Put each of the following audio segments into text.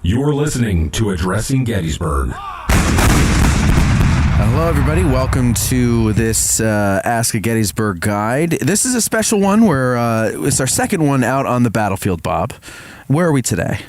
You're listening to Addressing Gettysburg. Hello, everybody. Welcome to this Ask a Gettysburg guide. This is a special one where it's our second one out on the battlefield, Bob. Where are we today?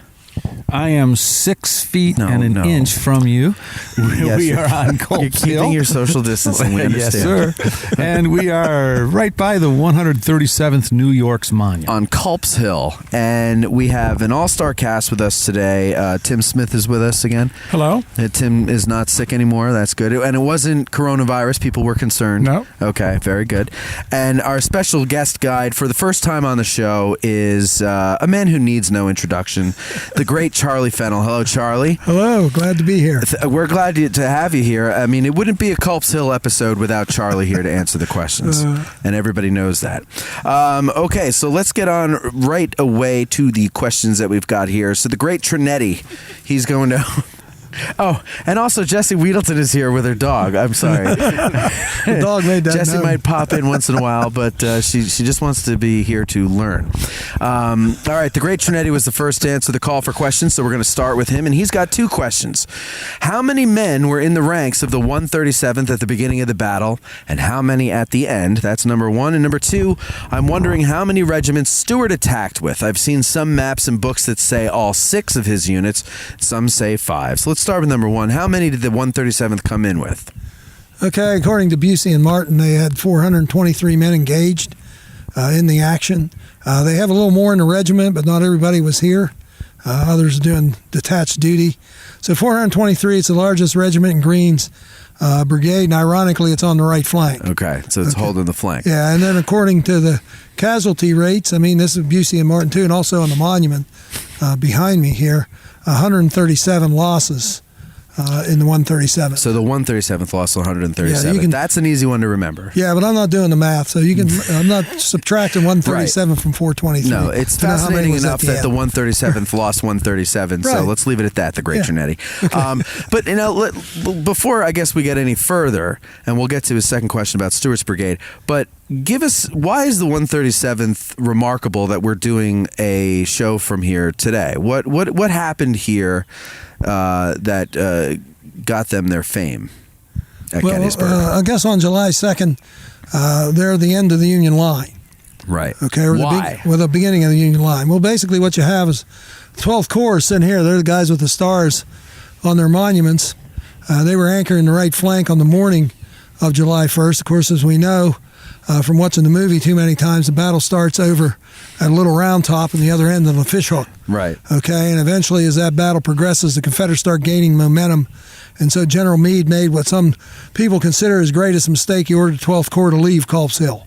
I am 6 feet and an inch from you. Yes, we are on Culp. You're keeping your social distancing. We understand. Yes, sir. And we are right by the 137th New York's Monument. On Culp's Hill. And we have an all-star cast with us today. Tim Smith is with us again. Hello. Tim is not sick anymore. That's good. And it wasn't coronavirus. People were concerned. No. Okay, very good. And our special guest guide for the first time on the show is a man who needs no introduction, the Great Charlie Fennell. Hello, Charlie. Hello. Glad to be here. We're glad to have you here. I mean, it wouldn't be a Culp's Hill episode without Charlie here to answer the questions, and everybody knows that. Okay, so let's get on right away to the questions that we've got here. So the Great Tronetti, he's going to... Oh, and also Jessie Wheedleton is here with her dog. I'm sorry. The dog made that Jessie known. might pop in once in a while, but she just wants to be here to learn. All right, the Great Tronetti was the first to answer the call for questions, so we're going to start with him, and he's got two questions. How many men were in the ranks of the 137th at the beginning of the battle, and how many at the end? That's number one. And number two, I'm wondering how many regiments Stuart attacked with. I've seen some maps and books that say all 6 of his units. Some say 5. So let's start with number one. How many did the 137th come in with? Okay, according to Busey and Martin, they had 423 men engaged in the action. They have a little more in the regiment, but not everybody was here. Others doing detached duty. So 423, it's the largest regiment in Greene's brigade, and ironically, it's on the right flank. Okay, so it's holding the flank. Yeah, and then according to the casualty rates, I mean, this is Busey and Martin too, and also on the monument behind me here, 137 losses in the 137th. So the 137th lost 137. Yeah, that's an easy one to remember. Yeah, but I'm not doing the math, so you can. I'm not subtracting 137 from 423. No, it's fascinating enough that the 137th lost 137. Right. So let's leave it at that. The Great Tronetti. Okay. But you know, before I guess we get any further, and we'll get to his second question about Stuart's brigade, but give us, why is the 137th remarkable that we're doing a show from here today? What happened here that got them their fame at Gettysburg? I guess on July 2nd, they're at the end of the Union line. Right. Okay. Why? The beginning of the Union line. Well, basically what you have is 12th Corps sitting here. They're the guys with the stars on their monuments. They were anchoring the right flank on the morning of July 1st. Of course, as we know, from watching the movie too many times, the battle starts over at a little round top on the other end of the fishhook. Right. Okay, and eventually as that battle progresses, the Confederates start gaining momentum. And so General Meade made what some people consider his greatest mistake. He ordered the 12th Corps to leave Culp's Hill.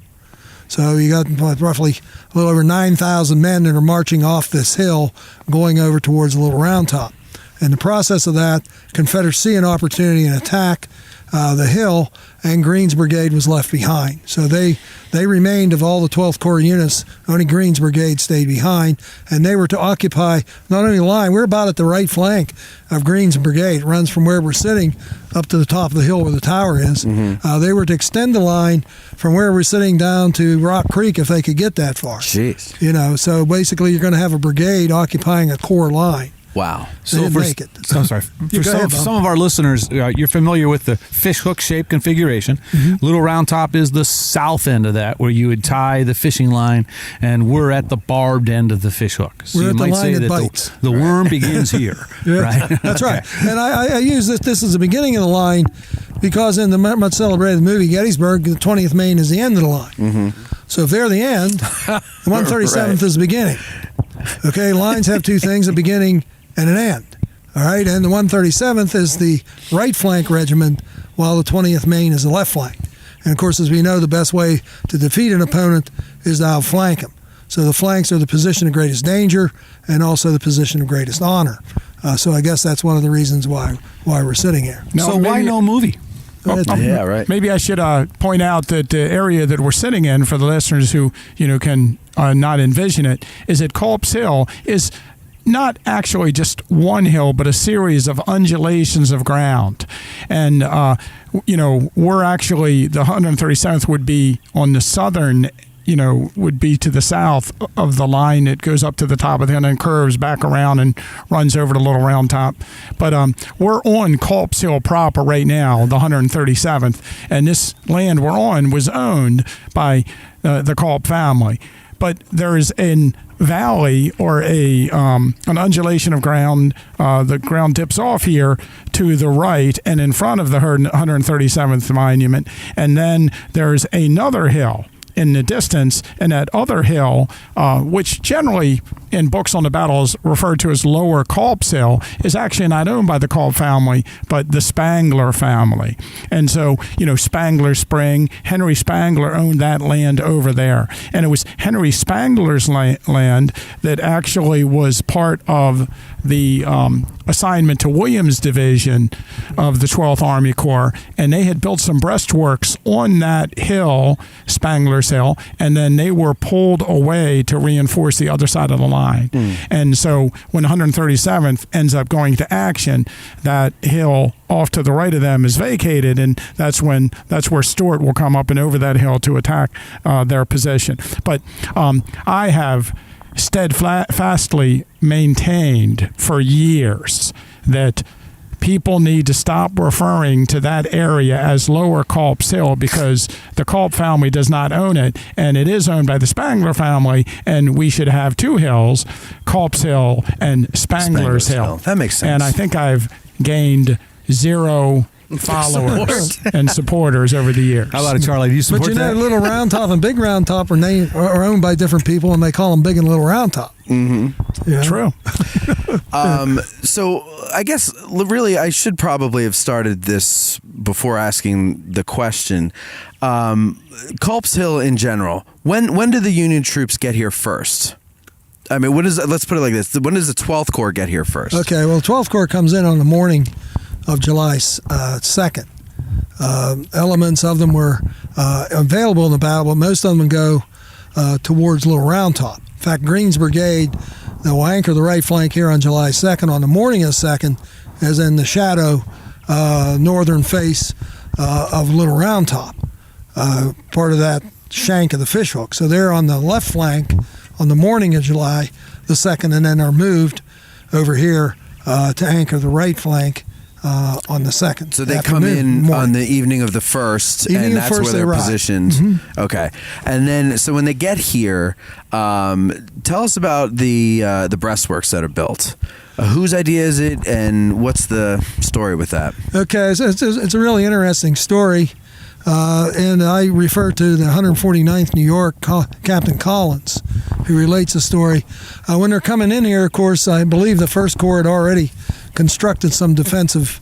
So you got roughly a little over 9,000 men that are marching off this hill going over towards the little round top. In the process of that, Confederates see an opportunity and attack the hill, and Greene's brigade was left behind. So they remained, of all the 12th Corps units, only Greene's brigade stayed behind, and they were to occupy not only the line, we're about at the right flank of Greene's brigade. It runs from where we're sitting up to the top of the hill where the tower is. Mm-hmm. They were to extend the line from where we're sitting down to Rock Creek if they could get that far. Jeez. You know, so basically you're going to have a brigade occupying a core line. Wow. So didn't make it. I'm sorry. For some of our listeners, you're familiar with the fishhook shape configuration. Mm-hmm. Little Round Top is the south end of that, where you would tie the fishing line, and we're at the barbed end of the fishhook. So we're you at the might line say that that bites. the worm begins here. Yeah, right? That's right. And I use this as the beginning of the line because in the much celebrated movie Gettysburg, the 20th Maine is the end of the line. Mm-hmm. So if they're the end, the 137th is the beginning. Okay, lines have two things, a beginning and an end. All right, and the 137th is the right flank regiment, while the 20th Maine is the left flank. And of course, as we know, the best way to defeat an opponent is to outflank him. So the flanks are the position of greatest danger and also the position of greatest honor. So I guess that's one of the reasons why we're sitting here. So why no movie? Yeah, right. Maybe I should point out that the area that we're sitting in, for the listeners who can not envision it, is that Culp's Hill is not actually just one hill, but a series of undulations of ground. And, we're actually, the 137th would be on the southern would be to the south of the line. It goes up to the top of the hill and then curves back around and runs over the Little Round Top. But we're on Culp's Hill proper right now, the 137th, and this land we're on was owned by the Culp family. But there is a valley or an undulation of ground. The ground dips off here to the right and in front of the 137th monument, and then there's another hill in the distance, and that other hill, which generally in books on the battle is referred to as Lower Culp's Hill, is actually not owned by the Culp family, but the Spangler family. And so, Spangler Spring, Henry Spangler owned that land over there. And it was Henry Spangler's land that actually was part of the assignment to Williams Division of the 12th Army Corps. And they had built some breastworks on that hill, Spangler's Hill, and then they were pulled away to reinforce the other side of the line. And so when 137th ends up going to action, that hill off to the right of them is vacated, and that's where Stuart will come up and over that hill to attack their position. But I have steadfastly maintained for years that people need to stop referring to that area as Lower Culp's Hill, because the Culp family does not own it, and it is owned by the Spangler family, and we should have two hills, Culp's Hill and Spangler's Hill. That makes sense. And I think I've gained 0 followers and supporters over the years. How about it, Charlie? Do you support But that? Little Round Top and Big Round Top are owned by different people, and they call them Big and Little Round Top. Mm-hmm. Yeah. True. So I guess really I should probably have started this before asking the question. Culp's Hill in general, when did the Union troops get here first? I mean, let's put it like this. When does the 12th Corps get here first? Okay, well, the 12th Corps comes in on the morning of July 2nd. Elements of them were available in the battle, but most of them would go towards Little Round Top. In fact, Greene's brigade that will anchor the right flank here on July 2nd, on the morning of the 2nd, is in the shadow northern face of Little Round Top, part of that shank of the fishhook. So they're on the left flank on the morning of July the 2nd, and then are moved over here to anchor the right flank on the 2nd. So they come in on the evening of the 1st, and that's where they're positioned. Mm-hmm. Okay. And then, so when they get here, tell us about the breastworks that are built. Whose idea is it, and what's the story with that? Okay, it's a really interesting story. And I refer to the 149th New York Captain Collins, who relates the story. When they're coming in here, of course, I believe the 1st Corps had already constructed some defensive,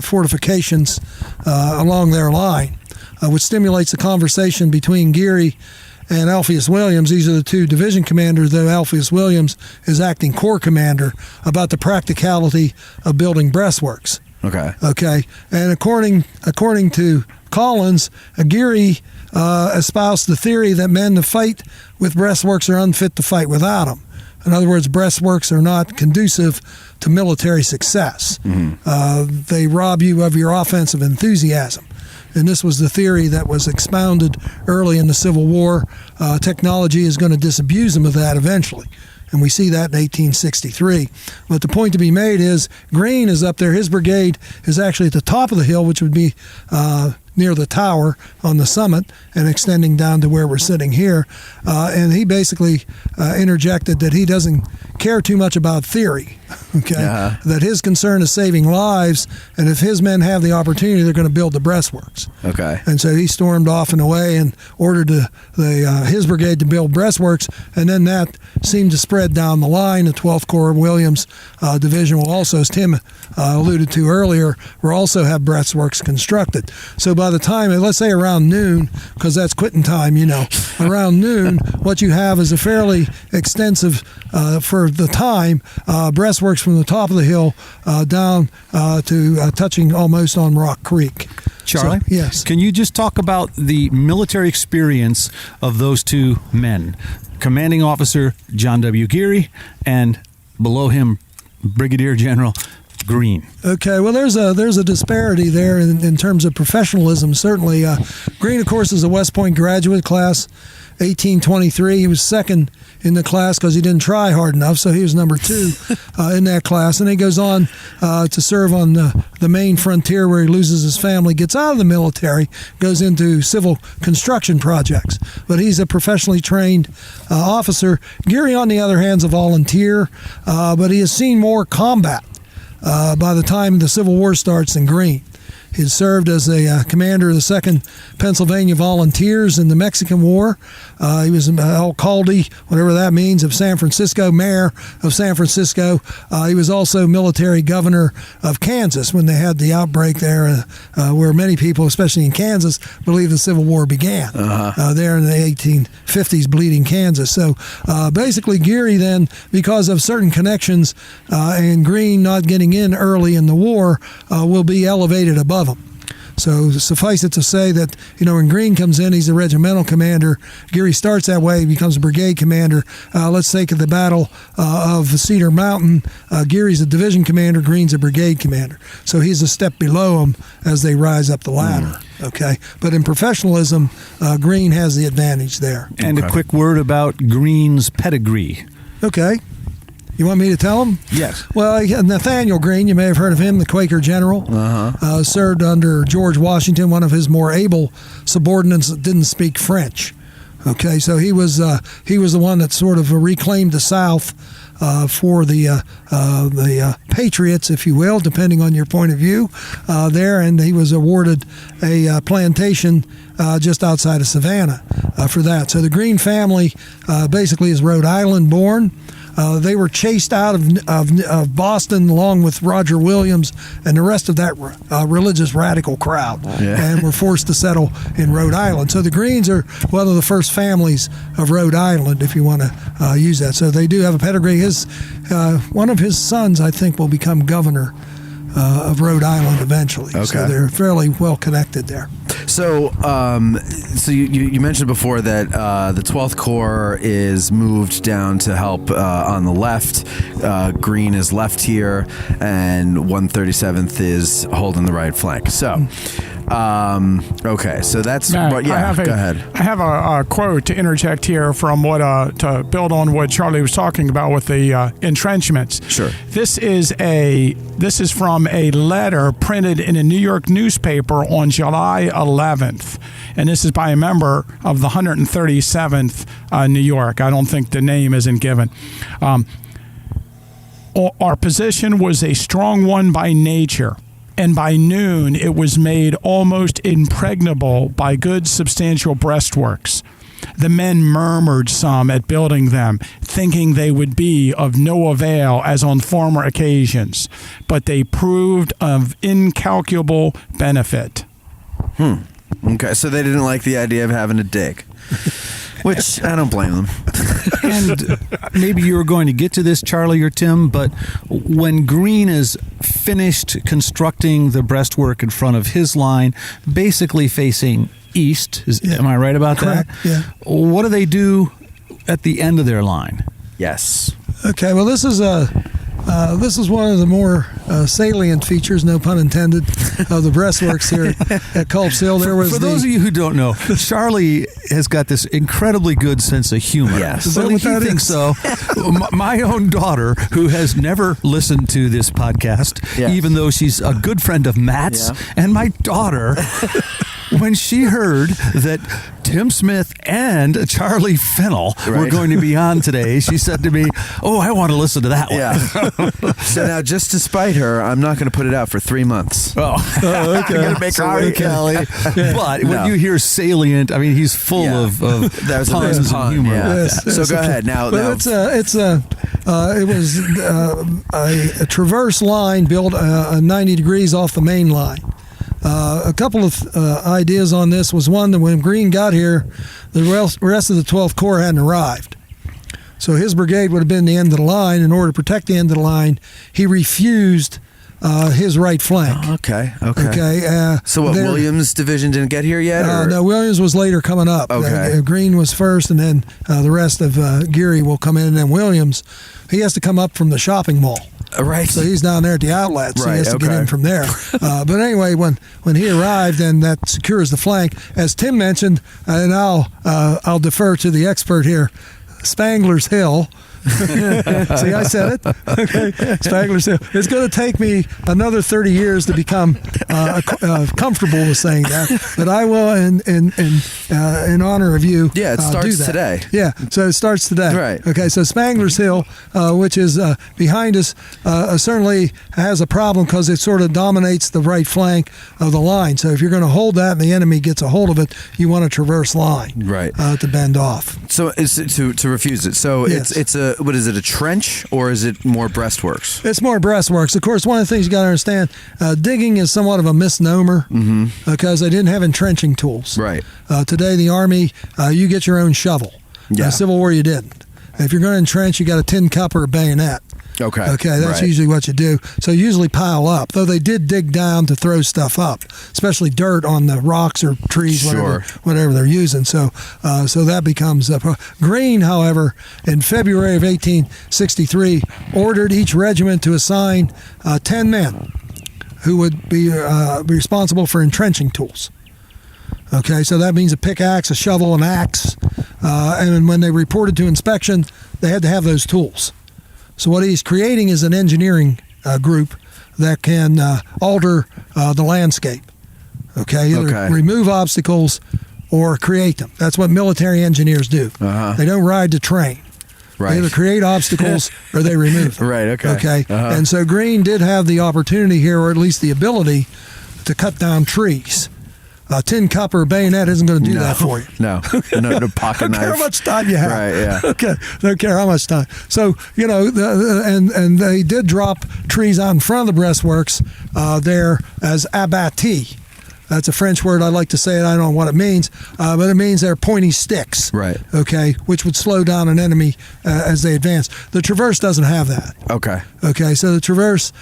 fortifications along their line, which stimulates the conversation between Geary and Alpheus Williams. These are the two division commanders, though Alpheus Williams is acting corps commander, about the practicality of building breastworks. Okay. And according to Collins, Geary espoused the theory that men to fight with breastworks are unfit to fight without them. In other words, breastworks are not conducive to military success. Mm-hmm. They rob you of your offensive enthusiasm. And this was the theory that was expounded early in the Civil War. Technology is going to disabuse them of that eventually. And we see that in 1863. But the point to be made is Greene is up there. His brigade is actually at the top of the hill, which would be near the tower on the summit and extending down to where we're sitting here. And he basically interjected that he doesn't care too much about theory, that his concern is saving lives, and if his men have the opportunity, they're going to build the breastworks. And so he stormed off and away and ordered his brigade to build breastworks, and then that seemed to spread down the line. The 12th Corps Williams Division will also, as Tim alluded to earlier, will also have breastworks constructed. So by the time, let's say around noon, because that's quitting time, around noon, what you have is a fairly extensive, for the time, breastworks from the top of the hill down to touching almost on Rock Creek. Charlie? So, yes. Can you just talk about the military experience of those two men? Commanding Officer John W. Geary, and below him, Brigadier General Greene? Okay, well, there's a disparity there in terms of professionalism. Certainly, Greene, of course, is a West Point graduate, class 1823. He was second in the class because he didn't try hard enough, so he was number 2 in that class. And he goes on to serve on the main frontier, where he loses his family, gets out of the military, goes into civil construction projects. But he's a professionally trained officer. Geary, on the other hand, is a volunteer, but he has seen more combat by the time the Civil War starts than Greene. He had served as a commander of the 2nd Pennsylvania Volunteers in the Mexican War. He was alcalde, whatever that means, of San Francisco, mayor of San Francisco. He was also military governor of Kansas when they had the outbreak there, where many people, especially in Kansas, believe the Civil War began, there in the 1850s, bleeding Kansas. So basically, Geary then, because of certain connections and Greene not getting in early in the war, will be elevated above him. So suffice it to say that, when Greene comes in, he's a regimental commander. Geary starts that way, he becomes a brigade commander. Let's take the Battle of Cedar Mountain. Geary's a division commander, Greene's a brigade commander. So he's a step below him as they rise up the ladder. Okay, but in professionalism, Greene has the advantage there. And a quick word about Greene's pedigree. Okay. You want me to tell him? Yes. Well, Nathaniel Greene, you may have heard of him, the Quaker general, served under George Washington, one of his more able subordinates that didn't speak French. Okay, so he was the one that sort of reclaimed the South for the Patriots, if you will, depending on your point of view there, and he was awarded a plantation just outside of Savannah for that. So the Greene family basically is Rhode Island born. They were chased out of Boston along with Roger Williams and the rest of that religious radical crowd, and were forced to settle in Rhode Island. So the Greenes are one of the first families of Rhode Island, if you want to use that. So they do have a pedigree. One of his sons, I think, will become governor of Rhode Island eventually. Okay. So they're fairly well connected there. So, you mentioned before that the 12th Corps is moved down to help on the left. Greene is left here, and 137th is holding the right flank. So, okay, so that's Matt, go ahead. I have a quote to interject here from to build on what Charlie was talking about with the entrenchments. Sure. This is from a letter printed in a New York newspaper on July 11th, and this is by a member of the 137th New York. I don't think the name isn't given. Our position was a strong one by nature, and by noon it was made almost impregnable by good substantial breastworks. The men murmured some at building them, thinking they would be of no avail as on former occasions, but they proved of incalculable benefit. Okay, so they didn't like the idea of having to dig, which I don't blame them. And maybe you were going to get to this, Charlie or Tim, but when Greene is finished constructing the breastwork in front of his line, basically facing east, am I right about Correct. that? Yeah. What do they do at the end of their line? Yes. Okay, well, this is one of the more salient features, no pun intended, of the breastworks here at Culp's Hill. For those of you who don't know, Charlie has got this incredibly good sense of humor. Yes. Is that what that think is? so. My own daughter, who has never listened to this podcast, Yes. even though she's a good friend of Matt's, and my daughter, when she heard that Tim Smith and Charlie Fennell were going to be on today, she said to me, "Oh, I want to listen to that one." Yeah. So now, just to spite her, I'm not going to put it out for 3 months. Oh, okay. I'm going to make her wait. Kelly. But when you hear Salient, I mean, he's full of that was puns a pun, and humor. yeah. Yes. So go ahead now. But it was a traverse line built 90 degrees off the main line. A couple of ideas on this was one, that when Greene got here, the rest of the 12th Corps hadn't arrived. So his brigade would have been the end of the line. In order to protect the end of the line, he refused his right flank. Oh, okay. So what, Williams' division didn't get here yet? No, Williams was later coming up. Okay. Greene was first, and then the rest of Geary will come in, and then Williams, he has to come up from the shopping mall. Right. So he's down there at the outlet, so Right, he has to get okay. in from there. But anyway, when he arrived, then that secures the flank. As Tim mentioned, and I'll defer to the expert here, Spangler's Hill. See, I said it. Okay, Spangler's Hill. It's going to take me another 30 years to become comfortable with saying that, but I will, in honor of you. Yeah, it do starts that. today. Yeah, so it starts today. Right. Okay, so Spangler's Hill, which is behind us, certainly has a problem because it sort of dominates the right flank of the line. So if you're going to hold that and the enemy gets a hold of it, you want a traverse line, Right. to bend off. So it's to refuse it. So Yes. it's a what is it, a trench or is it more breastworks? It's more breastworks. Of course, one of the things you got to understand, digging is somewhat of a misnomer because they didn't have entrenching tools. Right. Today, the Army, you get your own shovel. Yeah. Civil War, you didn't. If you're going to entrench, you got a tin cup or a bayonet. Okay. Okay, that's Right. usually what you do. So you usually pile up, though they did dig down to throw stuff up, especially dirt on the rocks or trees, Sure. whatever they're using. So that becomes Greene, however, in February of 1863, ordered each regiment to assign 10 men who would be responsible for entrenching tools. Okay, so that means a pickaxe, a shovel, an axe, and when they reported to inspection, they had to have those tools. So what he's creating is an engineering group that can alter the landscape. Okay, either Okay. remove obstacles or create them. That's what military engineers do. Uh-huh. They don't ride to train. Right. They either create obstacles or they remove them. Right, okay. Okay, Uh-huh. and so Greene did have the opportunity here, or at least the ability, to cut down trees. A tin cup or a bayonet isn't going to do that for you. No pocket Don't knife. care how much time you have. Right, yeah. Okay, don't care how much time. So, and they did drop trees out in front of the breastworks there as abattis. That's a French word. I like to say it. I don't know what it means, but it means they're pointy sticks. Right. Okay, which would slow down an enemy as they advance. The traverse doesn't have that. Okay. Okay, so the traverse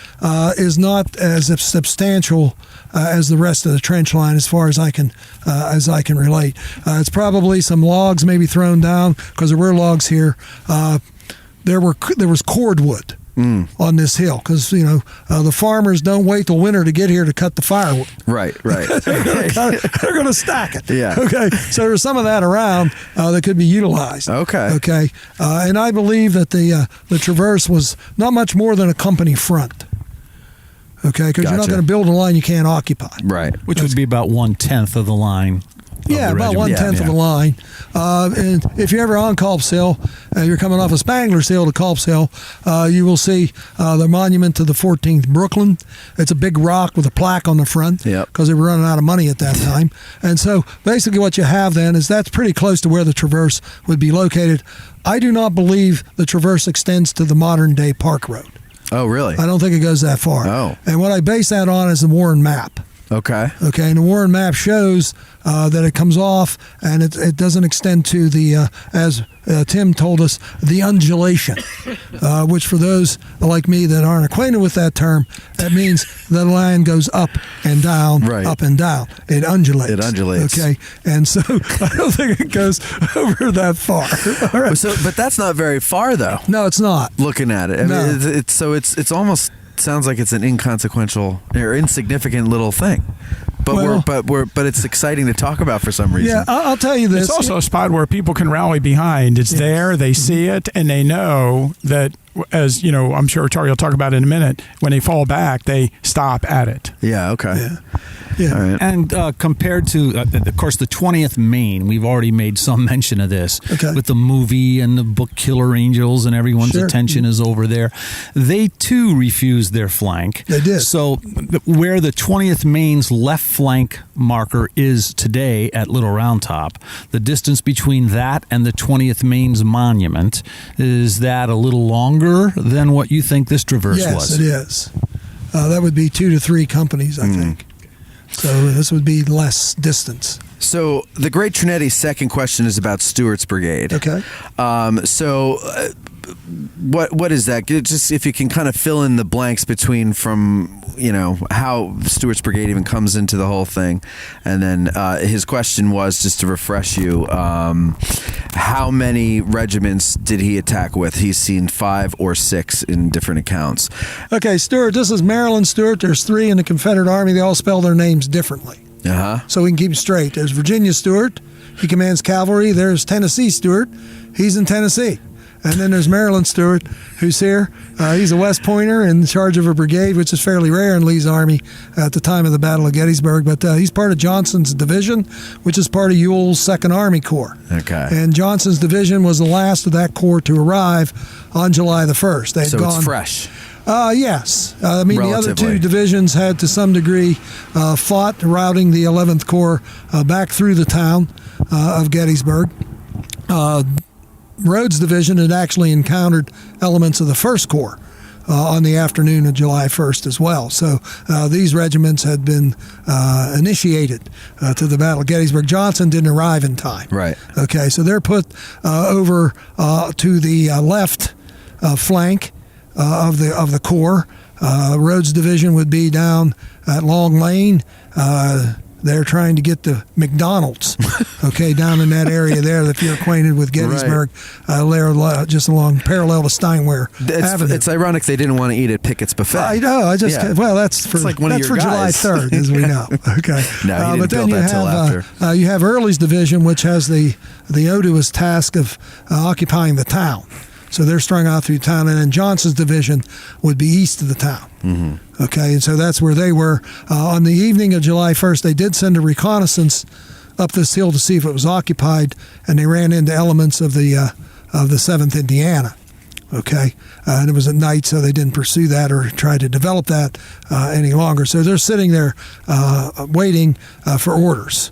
is not as substantial as the rest of the trench line, as far as I can relate. It's probably some logs maybe thrown down because there were logs here. There was cordwood on this hill because the farmers don't wait till winter to get here to cut the firewood. Right. They're going to stack it. Yeah. Okay. So there's some of that around that could be utilized. Okay. Okay. And I believe that the traverse was not much more than a company front. Okay, because you're not Gotcha. going to build a line you can't occupy. Right. Which would be about 1/10 of the line. Yeah, of the about regiment. 1/10 of the line. And if you're ever on Culp's Hill, you're coming off of Spangler's Hill to Culp's Hill, you will see the monument to the 14th Brooklyn. It's a big rock with a plaque on the front Yep. because they were running out of money at that time. And so basically what you have then is that's pretty close to where the traverse would be located. I do not believe the traverse extends to the modern-day Park Road. Oh, really? I don't think it goes that far. Oh. And what I base that on is the Warren map. Okay. Okay, and the Warren map shows that it comes off and it doesn't extend to the, as Tim told us, the undulation, which for those like me that aren't acquainted with that term, that means the line goes up and down, Right. up and down. It undulates. It undulates. Okay, and so I don't think it goes over that far. All right. But that's not very far, though. No, it's not. Looking at it, I No. mean, it's almost sounds like it's an inconsequential or insignificant little thing, but but it's exciting to talk about for some reason. Yeah, I'll tell you this. It's also a spot where people can rally behind. It's there, they see it, and they know that, as you know, I'm sure Charlie will talk about it in a minute, when they fall back, they stop at it. Yeah. Okay. Yeah. All right. And compared to, of course, the 20th Maine, we've already made some mention of this Okay. with the movie and the book Killer Angels, and everyone's Sure. attention is over there. They too refused their flank. They did. So where the 20th Maine's left flank marker is today at Little Round Top, the distance between that and the 20th Maine's monument, is that a little longer than what you think this traverse Yes, was? it is. That would be 2 to 3 companies, I think. So this would be less distance. So the Great Tronetti's second question is about Stewart's brigade. Okay. So what is that? Just if you can kind of fill in the blanks between from how Stuart's brigade even comes into the whole thing, and then his question was, just to refresh you, how many regiments did he attack with? He's seen 5 or 6 in different accounts. Okay, Stuart. This is Maryland Stuart. There's 3 in the Confederate Army. They all spell their names differently. So we can keep them straight. There's Virginia Stuart. He commands cavalry. There's Tennessee Stuart. He's in Tennessee. And then there's Maryland Stuart, who's here. He's a West Pointer in charge of a brigade, which is fairly rare in Lee's army at the time of the Battle of Gettysburg. But he's part of Johnson's division, which is part of Ewell's 2nd Army Corps. Okay. And Johnson's division was the last of that corps to arrive on July the 1st. It's fresh. Yes. I mean, Relatively. The other 2 divisions had to some degree fought, routing the 11th Corps back through the town of Gettysburg. Rhodes' division had actually encountered elements of the 1st Corps on the afternoon of July 1st as well. So these regiments had been initiated to the Battle of Gettysburg. Johnson didn't arrive in time. Right. Okay, so they're put over to the left flank of the Corps. Rhodes' division would be down at Long Lane. They're trying to get to McDonald's, down in that area there. If you're acquainted with Gettysburg, they're just along parallel to Steinway Avenue. It's ironic they didn't want to eat at Pickett's buffet. I know. That's for like one of your July guys. 3rd, as we know. Okay. No, he didn't but then build that till after. You have Early's division, which has the odious task of occupying the town. So they're strung out through town, and then Johnson's division would be east of the town. Mm-hmm. Okay, and so that's where they were. On the evening of July 1st, they did send a reconnaissance up this hill to see if it was occupied, and they ran into elements of the 7th Indiana. Okay, and it was at night, so they didn't pursue that or try to develop that any longer. So they're sitting there waiting for orders.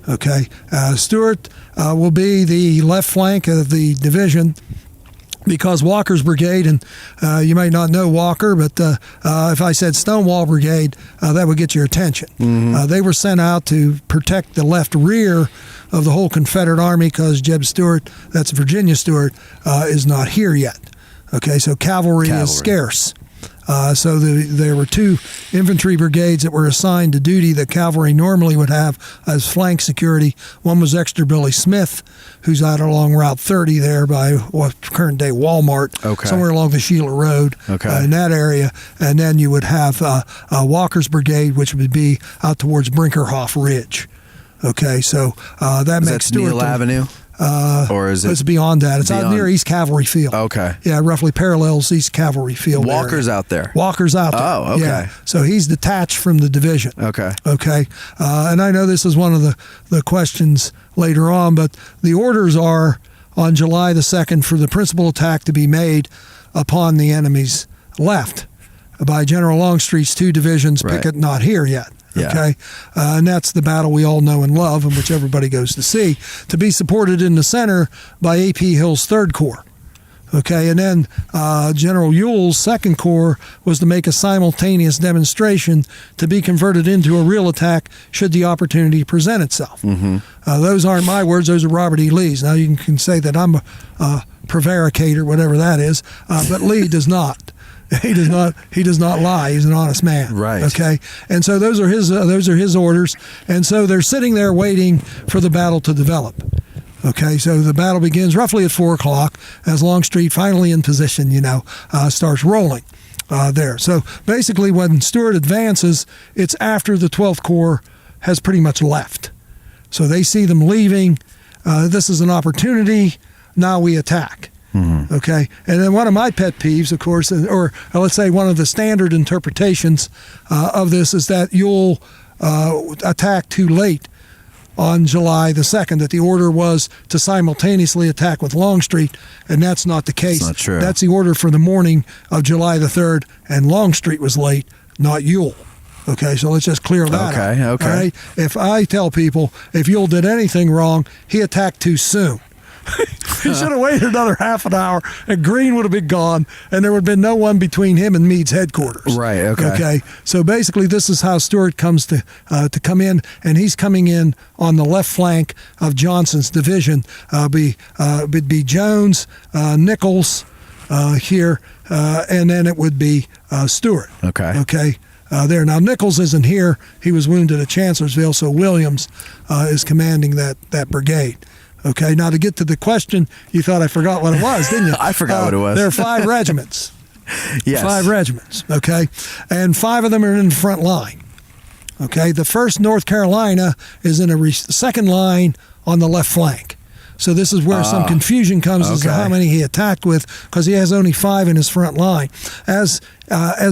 Okay, Stuart will be the left flank of the division, because Walker's brigade, and you may not know Walker, but if I said Stonewall Brigade, that would get your attention. Mm-hmm. They were sent out to protect the left rear of the whole Confederate Army because Jeb Stuart, that's Virginia Stuart, is not here yet. Okay, so cavalry is scarce. So there were 2 infantry brigades that were assigned to duty that cavalry normally would have as flank security. One was Extra Billy Smith, who's out along Route 30 there by current-day Walmart, somewhere along the Sheila Road in that area. And then you would have Walker's brigade, which would be out towards Brinkerhoff Ridge. Okay, so that makes Stuart... Neal Avenue? Or is it? It's beyond that. It's out near East Cavalry Field. Okay. Yeah, roughly parallels East Cavalry Field. Walker's out there. Walker's out there. Oh, okay. Yeah. So he's detached from the division. Okay. Okay. And I know this is one of the questions later on, but the orders are on July the 2nd for the principal attack to be made upon the enemy's left by General Longstreet's 2 divisions. Right. Pickett not here yet. Yeah. Okay, and that's the battle we all know and love, and which everybody goes to see, to be supported in the center by A.P. Hill's 3rd Corps. Okay, and then General Ewell's 2nd Corps was to make a simultaneous demonstration to be converted into a real attack should the opportunity present itself. Mm-hmm. Those aren't my words; those are Robert E. Lee's. Now you can say that I'm a prevaricator, whatever that is, but Lee does not. He does not lie. He's an honest man. Right. Okay. And so those are his orders. And so they're sitting there waiting for the battle to develop. Okay. So the battle begins roughly at 4:00 as Longstreet, finally in position, starts rolling there. So basically, when Stuart advances, it's after the 12th Corps has pretty much left. So they see them leaving. This is an opportunity. Now we attack. Mm-hmm. Okay, and then one of my pet peeves, of course, or let's say one of the standard interpretations of this is that Ewell attacked too late on July the 2nd, that the order was to simultaneously attack with Longstreet, and that's not the case. That's not true. That's the order for the morning of July the 3rd, and Longstreet was late, not Ewell. Okay, so let's just clear that up. Okay. All right? If I tell people, if Ewell did anything wrong, he attacked too soon. He should have waited another half an hour, and Greene would have been gone, and there would have been no one between him and Meade's headquarters. Right. Okay. So basically, this is how Stuart comes to come in, and he's coming in on the left flank of Johnson's division. Be Jones, Nichols, here, and then it would be Stewart. Okay. There. Now, Nichols isn't here. He was wounded at Chancellorsville, so Williams is commanding that brigade. Okay, now to get to the question, you thought I forgot what it was, didn't you? I forgot what it was. There are 5 regiments. Yes. 5 regiments, okay? And 5 of them are in the front line. Okay, the 1st North Carolina is in a second line on the left flank. So this is where some confusion comes as to how many he attacked with, because he has only 5 in his front line. As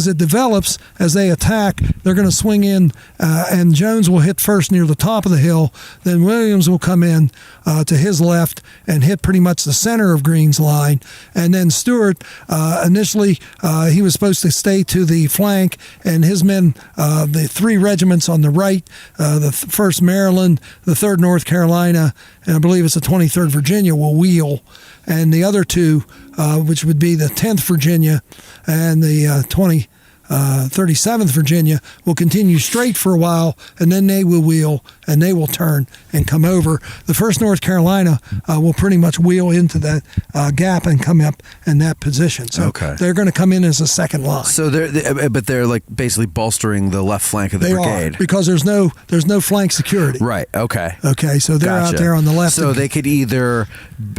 it develops, as they attack, they're going to swing in, and Jones will hit first near the top of the hill. Then Williams will come in to his left and hit pretty much the center of Greene's line. And then Stewart, initially, he was supposed to stay to the flank, and his men, the 3 regiments on the right, the 1st Maryland, the 3rd North Carolina, and I believe it's the 23rd Virginia, will wheel. And the other 2, which would be the 10th Virginia and the 37th Virginia, will continue straight for a while, and then they will wheel, and they will turn and come over. The 1st North Carolina will pretty much wheel into that gap and come up in that position. So they're going to come in as a second line. So they're like basically bolstering the left flank of the brigade. Are, because there's no flank security. Right. Okay. Okay. So they're out there on the left. So they could either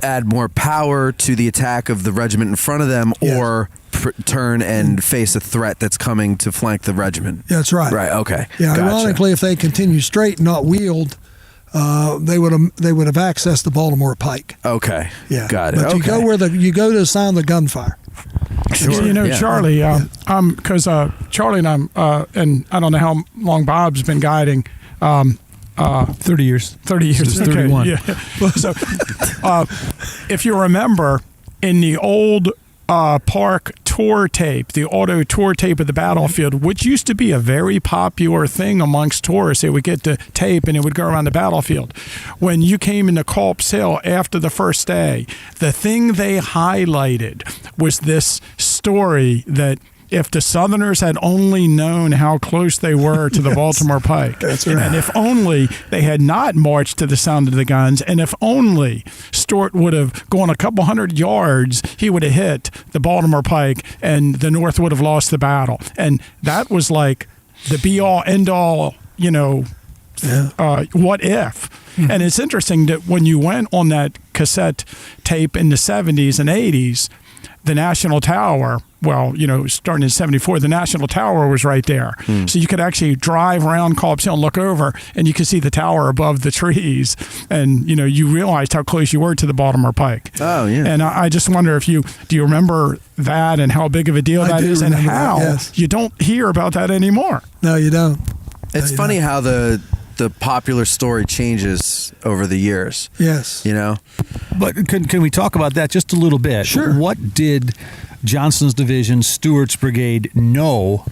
add more power to the attack of the regiment in front of them, or turn and face a threat that's coming to flank the regiment. That's right. Right. Okay. Yeah. Gotcha. Ironically, if they continue straight and not wheeled, they would have accessed the Baltimore Pike. Okay. Yeah. Got it. But you go you go to the sound of the gunfire. Sure. Charlie, because Charlie and and I don't know how long Bob's been guiding. 30 years. 30 years. It's 31. Yeah. So, if you remember, in the old Park tour tape, the auto tour tape of the battlefield, which used to be a very popular thing amongst tourists. They would get the tape and it would go around the battlefield. When you came into Culp's Hill after the first day, the thing they highlighted was this story that if the Southerners had only known how close they were to the Baltimore Pike, that's right. And if only they had not marched to the sound of the guns, and if only Stuart would have gone a couple hundred yards, he would have hit the Baltimore Pike, and the North would have lost the battle. And that was like the be-all, end-all, what if? Mm-hmm. And it's interesting that when you went on that cassette tape in the 70s and 80s, the National Tower, starting in 74, the National Tower was right there. So you could actually drive around Culp's Hill and look over, and you could see the tower above the trees. And, you realized how close you were to the Baltimore Pike. Oh, yeah. And I just wonder do you remember that and how big of a deal that is, and how you don't hear about that anymore? No, you don't. It's funny how the popular story changes over the years. Yes. But can we talk about that just a little bit? Sure. What did Johnston's division, Stewart's brigade, know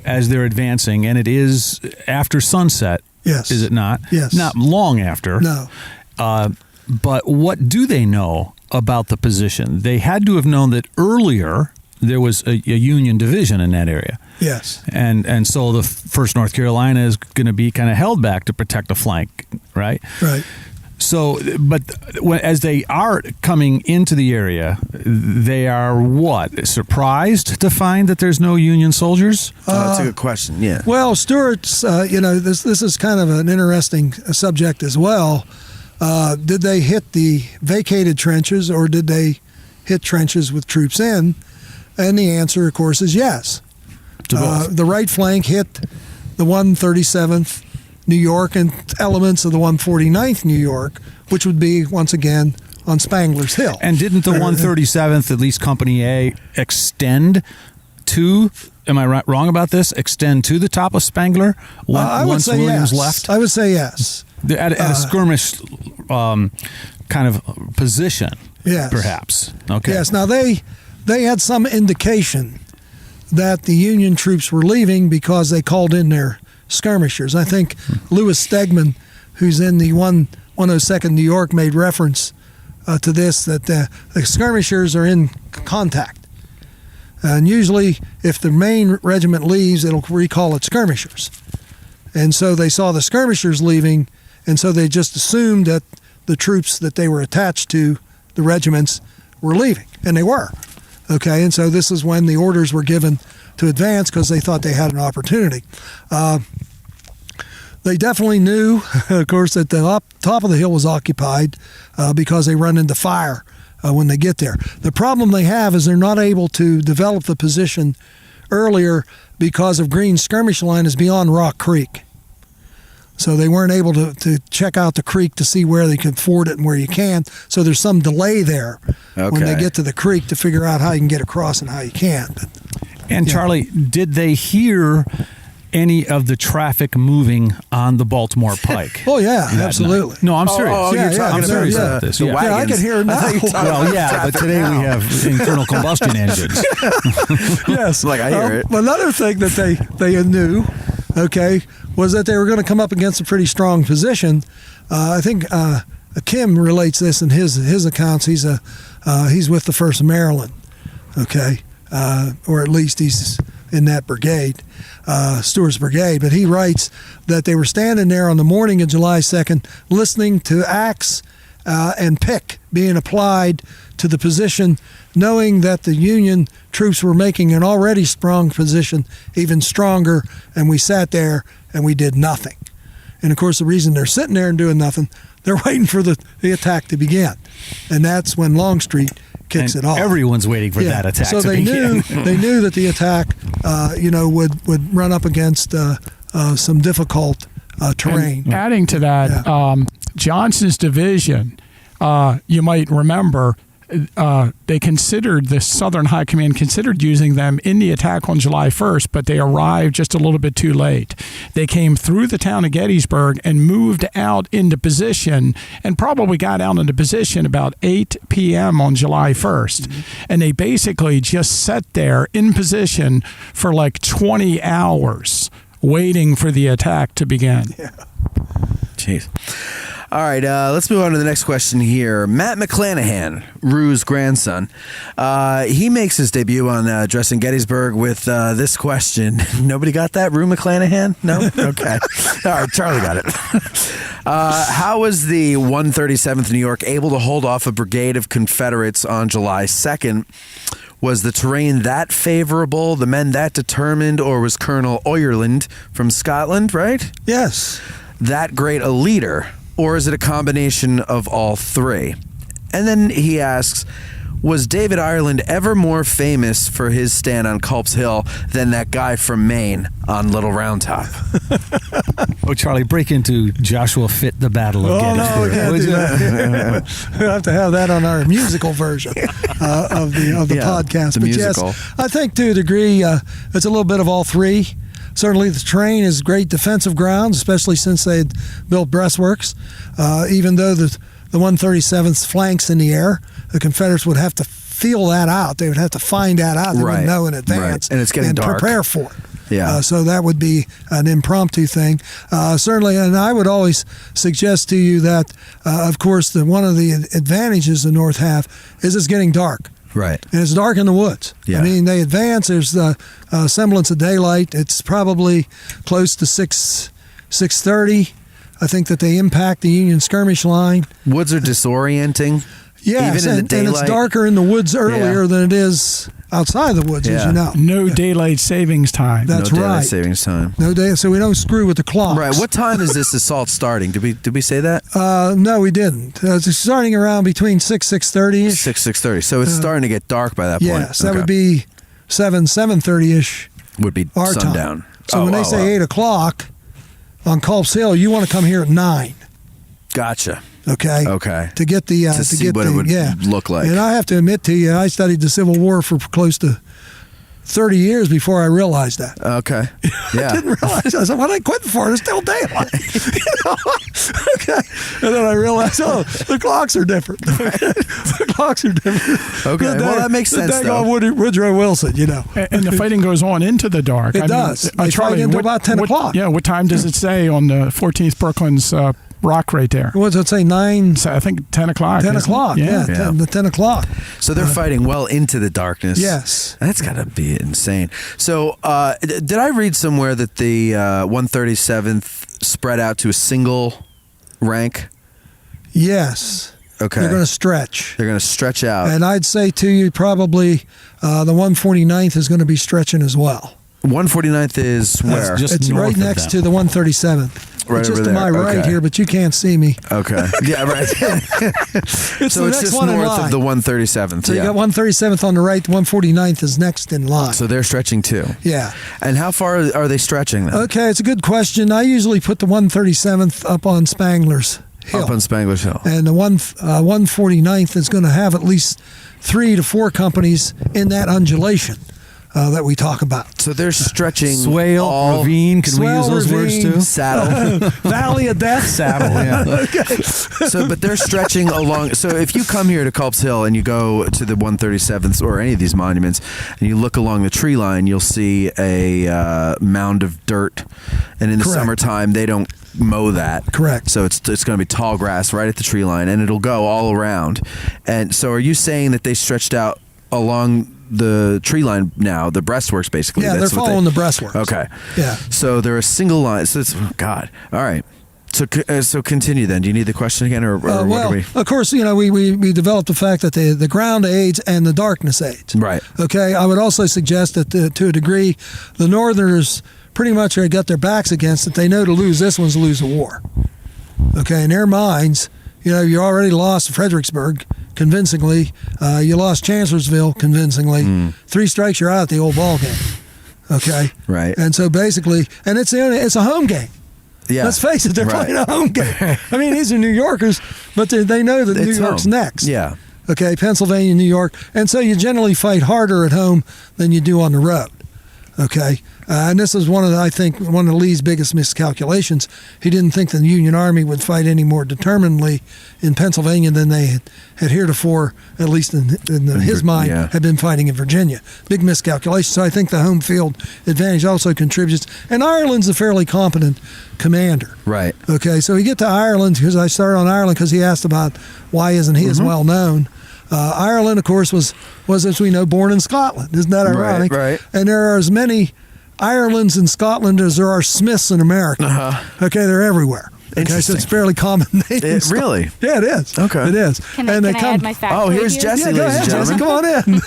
as they're advancing? And it is after sunset. Yes. Is it not? Yes. Not long after. No. But what do they know about the position? They had to have known that earlier there was a Union division in that area. Yes. And so the 1st North Carolina is going to be kind of held back to protect the flank, right? Right. So, but as they are coming into the area, they are surprised to find that there's no Union soldiers? That's a good question, yeah. Well, Stewart's, this is kind of an interesting subject as well. Did they hit the vacated trenches, or did they hit trenches with troops in? And the answer, of course, is yes. The right flank hit the 137th New York and elements of the 149th New York, which would be, once again, on Spangler's Hill. And didn't the 137th, at least Company A, extend to, am I wrong about this, extend to the top of Spangler once Williams left? I would say yes. At a skirmish kind of position, perhaps. Okay. Yes. Now, they had some indication that the Union troops were leaving because they called in their skirmishers. I think Lewis Stegman, who's in the 102nd New York, made reference to this, that the skirmishers are in contact. And usually, if the main regiment leaves, it'll recall its skirmishers. And so they saw the skirmishers leaving, and so they just assumed that the troops that they were attached to, the regiments, were leaving. And they were. Okay, and so this is when the orders were given to advance because they thought they had an opportunity. They definitely knew, of course, that the top of the hill was occupied because they run into fire when they get there. The problem they have is they're not able to develop the position earlier because of Greene's skirmish line is beyond Rock Creek. So they weren't able to check out the creek to see where they can ford it and where you can't. So there's some delay there when they get to the creek to figure out how you can get across and how you can't. And Charlie, did they hear any of the traffic moving on the Baltimore Pike? Oh, yeah, absolutely. No, I'm serious. I'm serious about this. Yeah, I can hear it now. Well, yeah, but today we have internal combustion engines. Yes. Like, I hear it. Another thing that they knew, okay, was that they were going to come up against a pretty strong position. I think Kim relates this in his accounts. He's with the 1st Maryland, okay, or at least he's in that brigade, Stewart's brigade. But he writes that they were standing there on the morning of July 2nd listening to axe and pick being applied to the position, knowing that the Union troops were making an already strong position even stronger, and we sat there and we did nothing. And of course, the reason they're sitting there and doing nothing, they're waiting for the attack to begin. And that's when Longstreet kicks it off. Everyone's waiting for that attack to begin. So they knew that the attack, would run up against some difficult terrain. And adding to that, Johnson's division, you might remember, they considered, the Southern High Command considered using them in the attack on July 1st, but they arrived just a little bit too late. They came through the town of Gettysburg and moved out into position, and probably got out into position about 8 p.m. on July 1st. Mm-hmm. And they basically just sat there in position for like 20 hours waiting for the attack to begin. Yeah. Jeez. All right, let's move on to the next question here. Matt McClanahan, Rue's grandson, he makes his debut on Addressing Gettysburg with this question. Nobody got that? Rue McClanahan? No? Okay. All right, Charlie got it. How was the 137th New York able to hold off a brigade of Confederates on July 2nd? Was the terrain that favorable, the men that determined, or was Colonel Ireland from Scotland, right? Yes. That great a leader? Or is it a combination of all three? And then he asks, was David Ireland ever more famous for his stand on Culp's Hill than that guy from Maine on Little Round Top? Oh, Charlie, break into Joshua Fitt, the Battle of Gettysburg. No, we can't do that. We'll have to have that on our musical version of the podcast. The musical. Yes, I think to a degree it's a little bit of all three. Certainly the terrain is great defensive grounds, especially since they had built breastworks. Even though the 137th flanks in the air, the Confederates would have to feel that out. They would have to find that out. They wouldn't know in advance. And it's getting dark. Prepare for it. Yeah. So that would be an impromptu thing. Certainly, and I would always suggest to you that, of course, one of the advantages the North have is it's getting dark. Right. And it's dark in the woods. Yeah. I mean, they advance. There's the semblance of daylight. It's probably close to 6:30. I think that they impact the Union skirmish line. Woods are disorienting. Yes, even in the daylight. And it's darker in the woods earlier than it is outside the woods, as you know. No daylight savings time. That's no right. daylight savings time. No day, so we don't screw with the clocks. Right. What time is this assault starting? Did we say that? No, we didn't. It's starting around between 6:30ish. 6:30. So it's starting to get dark by that point. Yes, that would be 7:30ish. Would be our sundown. Time. So when they say 8 o'clock on Culp's Hill, you want to come here at 9. Gotcha. Okay. To get the to see what it would look like. And I have to admit to you, I studied the Civil War for close to 30 years before I realized that. Okay. Yeah. I didn't realize. I said, "What I quit for? It's still daylight." Okay. And then I realized, the clocks are different. The clocks are different. Okay. Well, that makes sense. Though. Woodrow Wilson, And the fighting goes on into the dark. It does. They fight into about 10 o'clock. Yeah. What time does it say on the 14th Brooklyn's rock right there? What does it say? 9? So I think 10 o'clock. 10 o'clock. Yeah. 10 o'clock. So they're fighting well into the darkness. Yes. That's got to be insane. So did I read somewhere that the 137th spread out to a single rank? Yes. Okay. They're going to stretch. They're going to stretch out. And I'd say to you probably the 149th is going to be stretching as well. 149th is where? Just It's north right of next them. to the 137th. Right it's just over to there. my right Okay. here, but you can't see me. Okay. Yeah, right. It's So the it's next just one in north line. of the 137th. So you yeah. got 137th on the right, the 149th is next in line. So they're stretching too. Yeah. And how far are they stretching then? Okay, it's a good question. I usually put the 137th up on Spangler's Hill. Up on Spangler's Hill. And the 149th is going to have at least 3 to 4 companies in that undulation that we talk about. So they're stretching Swale, all ravine. Can we Swale, use those ravine. words too? saddle. Valley of Death. Saddle, yeah. So, but they're stretching along. So, if you come here to Culp's Hill and you go to the 137th or any of these monuments, and you look along the tree line, you'll see a mound of dirt. And in the Correct. summertime, they don't mow that. Correct. So it's going to be tall grass right at the tree line, and it'll go all around. And so, are you saying that they stretched out along the tree line now, the breastworks basically? Yeah, That's they're what following the breastworks. Okay. Yeah. So they're a single line. So it's, oh God. All right. So continue then. Do you need the question again, or what Well, are we? of course, we developed the fact that the ground aids and the darkness aids. Right. Okay. I would also suggest that to a degree, the Northerners pretty much have got their backs against it. They know to lose this one's to lose the war. Okay. In their minds, you already lost Fredericksburg convincingly. You lost Chancellorsville convincingly. 3 strikes, you're out at the old ball game. Okay. Right. And so basically, and it's a home game. Yeah. Let's face it, they're Right. playing a home game. I mean, these are New Yorkers, but they know that New It's York's home. next. Yeah. Okay, Pennsylvania, New York. And so you generally fight harder at home than you do on the road. Okay. And this is one of Lee's biggest miscalculations. He didn't think the Union Army would fight any more determinedly in Pennsylvania than they had heretofore, at least in his mind, yeah. had been fighting in Virginia. Big miscalculation. So I think the home field advantage also contributes. And Ireland's a fairly competent commander. Right. Okay, so we get to Ireland, because I started on Ireland because he asked about why isn't he as well known. Ireland, of course, was, as we know, born in Scotland. Isn't that ironic? Right. And there are as many Irelands in Scotland as there are Smiths in America. Okay, they're everywhere. Okay, so Interesting. it's fairly common name. in Really? Scotland. Yeah, it is. Okay. It is. Can I add my factoid Oh, here's here? Jessie, Yeah, go ladies ahead, and Jessie. gentlemen. Come on in.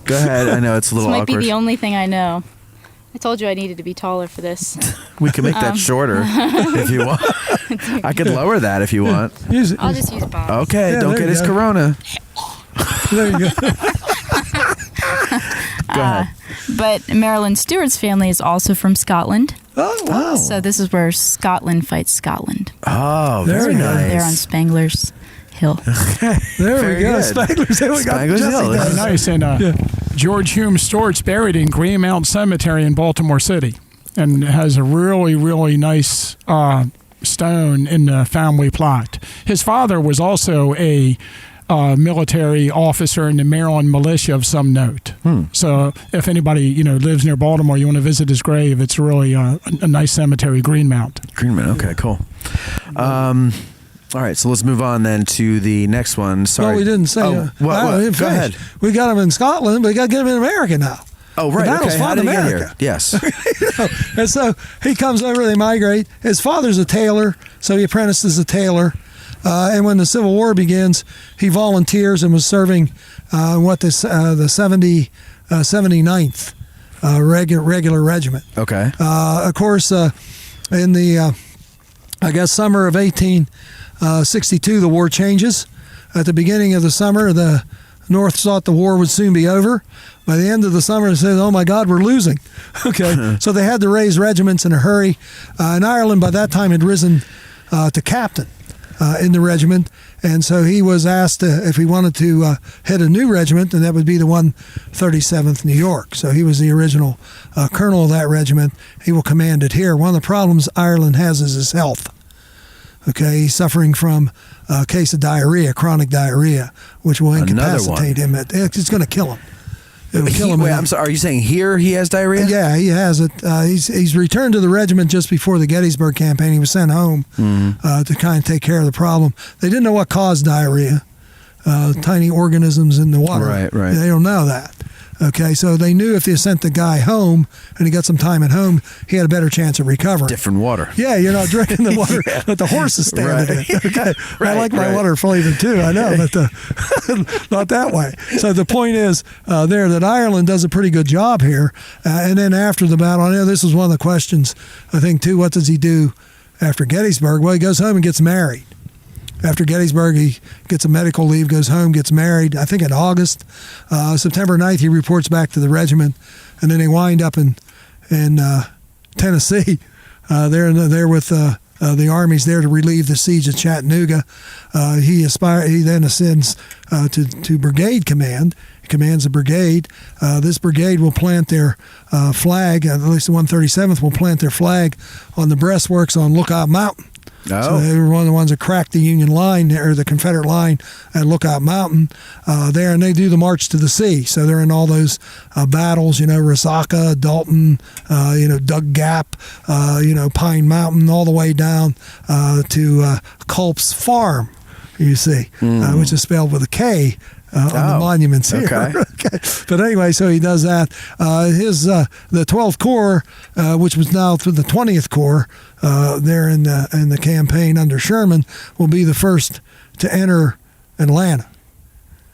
Go ahead. I know it's a This little might awkward. be the only thing I know. I told you I needed to be taller for this. We can make that shorter if you want. I could lower that if you want. Use it. I'll just use Bob's. Okay, Yeah, don't there get you his go. corona. There you go. Go ahead. But Marilyn Stewart's family is also from Scotland. Oh, wow. So this is where Scotland fights Scotland. Oh, There very you go. nice. They're on Spangler's Hill. There Very we go. good. Spangler's Hill. We got Spangler's Jessie Hill. down. Nice. And George Hume Stewart's buried in Greenmount Cemetery in Baltimore City, and has a really, really nice stone in the family plot. His father was also a military officer in the Maryland militia of some note. So if anybody lives near Baltimore, you want to visit his grave, it's really a nice cemetery, Greenmount. Greenman. Okay, cool. All right, so let's move on then to the next one. Sorry. Well, we didn't say. Oh, what? we didn't Go finish. ahead. We got him in Scotland, but we got to get him in America now. Oh, right. The battle's Okay. How fought did in he get here? America. Yes. And so he comes over, they migrate. His father's a tailor, so he apprenticed as a tailor. And when the Civil War begins, he volunteers and was serving the 79th regular regiment. Okay. Of course, in the, summer of 1862, the war changes. At the beginning of the summer, the North thought the war would soon be over. By the end of the summer, they said, oh, my God, we're losing. Okay, so they had to raise regiments in a hurry. And Ireland, by that time, had risen to captain in the regiment. And so he was asked if he wanted to head a new regiment, and that would be the 137th New York. So he was the original colonel of that regiment. He will command it here. One of the problems Ireland has is his health. Okay, he's suffering from a case of diarrhea, chronic diarrhea, which will incapacitate him. It's going to kill him. It will kill him. Wait, I'm sorry. Are you saying here he has diarrhea? Yeah, he has it. He's returned to the regiment just before the Gettysburg campaign. He was sent home to kind of take care of the problem. They didn't know what caused diarrhea. Tiny organisms in the water. Right. They don't know that. Okay, so they knew if they sent the guy home and he got some time at home, he had a better chance of recovering. Different water. Yeah, you're not drinking the water that the horse is standing in. Okay, I like my water flavored too. I know, but not that way. So the point is there that Ireland does a pretty good job here. And then after the battle, I know this was one of the questions, I think, too. What does he do after Gettysburg? Well, he goes home and gets married. After Gettysburg, he gets a medical leave, goes home, gets married, I think in August. September 9th, he reports back to the regiment, and then they wind up in Tennessee. They're with the armies there to relieve the siege of Chattanooga. He then ascends to brigade command. He commands a brigade. This brigade will plant their flag, at least the 137th will plant their flag on the breastworks on Lookout Mountain. Oh. So they were one of the ones that cracked the Union line, or the Confederate line at Lookout Mountain there, and they do the march to the sea. So they're in all those battles, Resaca, Dalton, Dug Gap, Pine Mountain, all the way down to Culp's farm, you see, which is spelled with a K. On the monuments here. Okay. But anyway, so he does that. The 12th Corps, which was now through the 20th Corps, there in the campaign under Sherman, will be the first to enter Atlanta.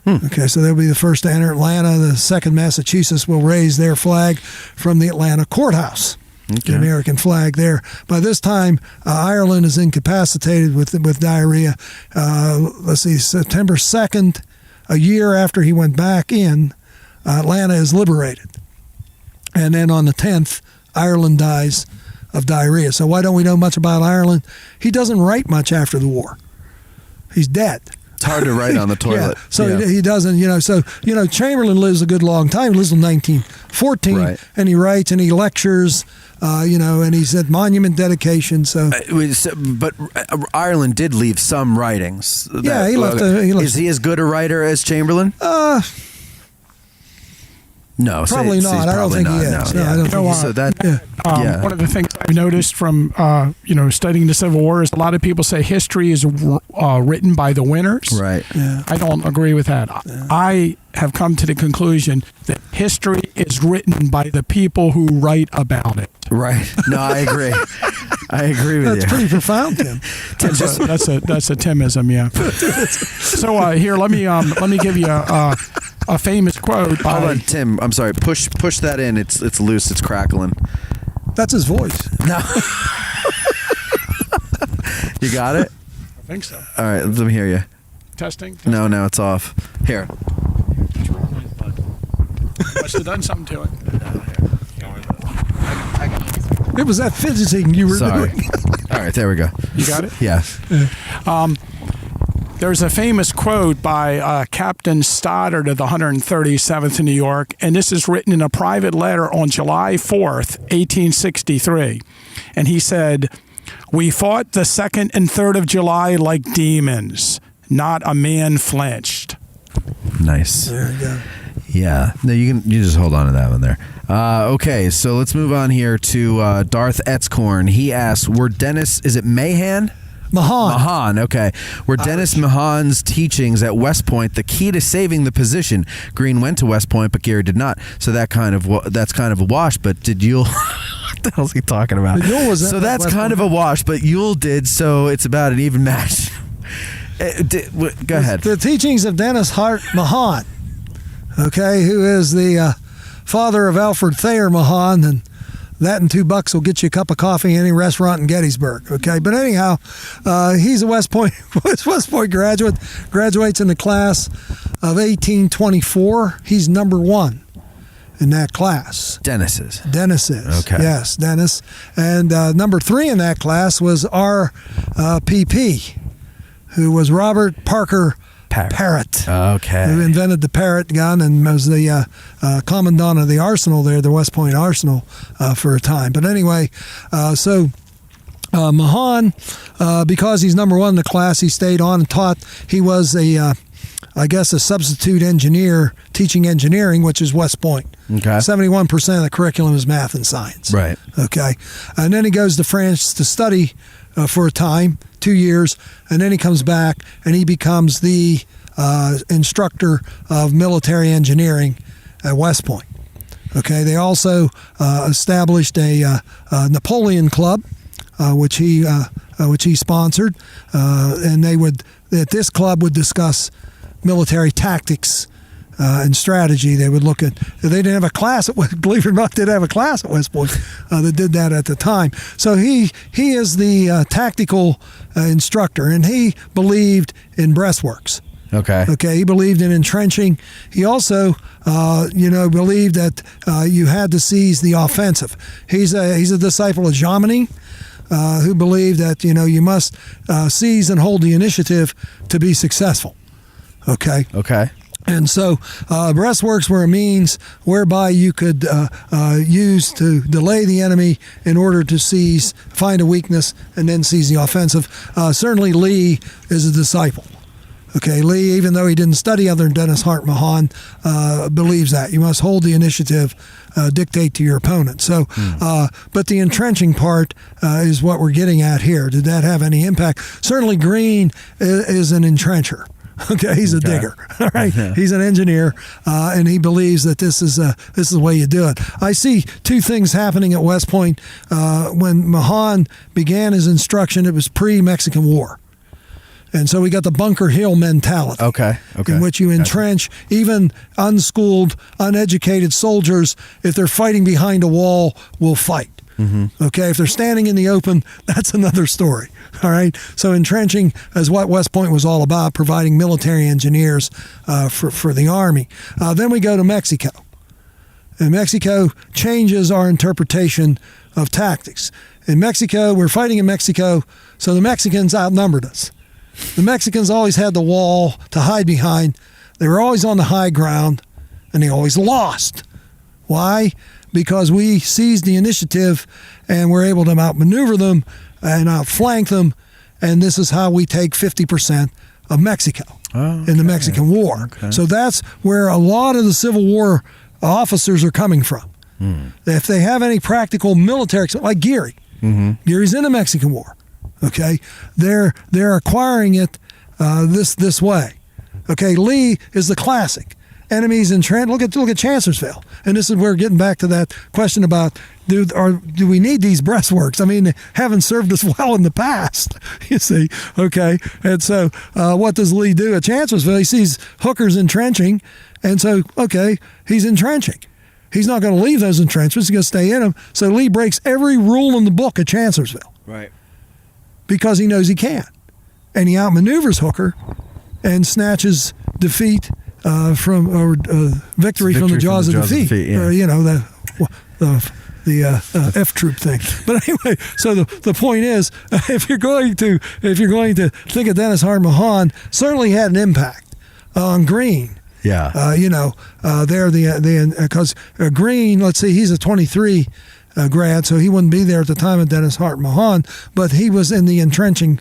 Okay, so they'll be the first to enter Atlanta. The 2nd Massachusetts will raise their flag from the Atlanta courthouse. Okay. The American flag there. By this time, Ireland is incapacitated with diarrhea. Let's see, September 2nd. A year after he went back in, Atlanta is liberated. And then on the 10th, Ireland dies of diarrhea. So why don't we know much about Ireland? He doesn't write much after the war. He's dead. It's hard to write on the toilet. He doesn't, Chamberlain lives a good long time. He lives until 1914, and he writes and he lectures, and he's at monument dedication. But Ireland did leave some writings. Yeah, he left. Is he as good a writer as Chamberlain? No, probably not. I don't think he is. No, I don't think so. One of the things I've noticed from studying the Civil War is a lot of people say history is written by the winners. Right. Yeah. I don't agree with that. Yeah. I have come to the conclusion that history is written by the people who write about it. Right. No, I agree. I agree with you. That's pretty profound, Tim. That's a Timism, yeah. So here, let me give you a famous quote. Hold on, Tim. I'm sorry. Push that in. It's loose. It's crackling. That's his voice. No. You got it? I think so. All right. Let me hear you. Testing? No, it's off. Here. Must have done something to it. It was that fidgeting you were doing. All right, there we go. You got it? Yeah. There's a famous quote by Captain Stoddard of the 137th in New York, and this is written in a private letter on July 4th, 1863. And he said, "We fought the 2nd and 3rd of July like demons. Not a man flinched." Nice. There you go. Yeah. No, you just hold on to that one there. Okay, so let's move on here to Darth Etzcorn. He asks, were Dennis, is it Mahan? Mahan, okay. Were Dennis Mahan's teachings at West Point the key to saving the position? Greene went to West Point, but Geary did not. So that's kind of a wash, but did Ewell... What the hell is he talking about? So that's kind of a wash, but Ewell did, so it's about an even match. Go ahead. The teachings of Dennis Hart Mahan, okay, who is the father of Alfred Thayer Mahan, and that and $2 will get you a cup of coffee in any restaurant in Gettysburg, okay? But anyhow, he's a West Point graduate, graduates in the class of 1824. He's number 1 in that class. Dennis is. Okay. Yes, Dennis. And number 3 in that class was R.P.P., who was Robert Parker Parrott. Okay. Who invented the Parrott gun and was the commandant of the arsenal there, the West Point Arsenal, for a time. But anyway, so Mahan, because he's number 1 in the class, he stayed on and taught. He was a substitute engineer teaching engineering, which is West Point. Okay. 71% of the curriculum is math and science. Right. Okay. And then he goes to France to study for a time, 2 years, and then he comes back and he becomes the instructor of military engineering at West Point. Okay, they also established a Napoleon Club, which he sponsored, and this club would discuss military tactics and strategy. They would look at. They didn't have a class at believe it or not, they didn't have a class at West Point that did that at the time. So he is the tactical instructor, and he believed in breastworks. Okay. Okay. He believed in entrenching. He also, believed that you had to seize the offensive. He's a disciple of Jomini, who believed that you must seize and hold the initiative to be successful. Okay. Okay. And so breastworks were a means whereby you could use to delay the enemy in order to find a weakness, and then seize the offensive. Certainly Lee is a disciple. Okay, Lee, even though he didn't study other than Dennis Hart Mahan, believes that. You must hold the initiative, dictate to your opponent. So, but the entrenching part is what we're getting at here. Did that have any impact? Certainly Greene is an entrencher. Okay, he's a digger. All right, he's an engineer, and he believes that this is the way you do it. I see two things happening at West Point. When Mahan began his instruction, it was pre-Mexican War. And so we got the Bunker Hill mentality. Okay. In which you entrench even unschooled, uneducated soldiers. If they're fighting behind a wall, will fight. Mm-hmm. Okay. If they're standing in the open, that's another story. All right. So entrenching is what West Point was all about, providing military engineers for the Army. Then we go to Mexico. And Mexico changes our interpretation of tactics. In Mexico, we're fighting in Mexico, so the Mexicans outnumbered us. The Mexicans always had the wall to hide behind. They were always on the high ground, and they always lost. Why? Because we seized the initiative and were able to outmaneuver them and outflank them, and this is how we take 50% of Mexico in the Mexican War. Okay. So that's where a lot of the Civil War officers are coming from. If they have any practical military, like Geary. Geary's in the Mexican War. Okay, they're acquiring it this way. Okay, Lee is the classic. Enemies entrenched. Look at Chancellorsville, and this is where we're getting back to that question about do we need these breastworks? I mean, they haven't served us well in the past. You see, okay, and so what does Lee do at Chancellorsville? He sees Hooker's entrenching, and so he's entrenching. He's not going to leave those entrenchments. He's going to stay in them. So Lee breaks every rule in the book at Chancellorsville. Right. Because he knows he can. And he outmaneuvers Hooker and snatches victory from the jaws of defeat. The F troop thing. But anyway, so the point is, if you're going to think of Dennis Hart Mahan, certainly had an impact on Greene. Yeah. Because Greene, let's see, he's a 23 grad, so he wouldn't be there at the time of Dennis Hart Mahan, but he was in the entrenching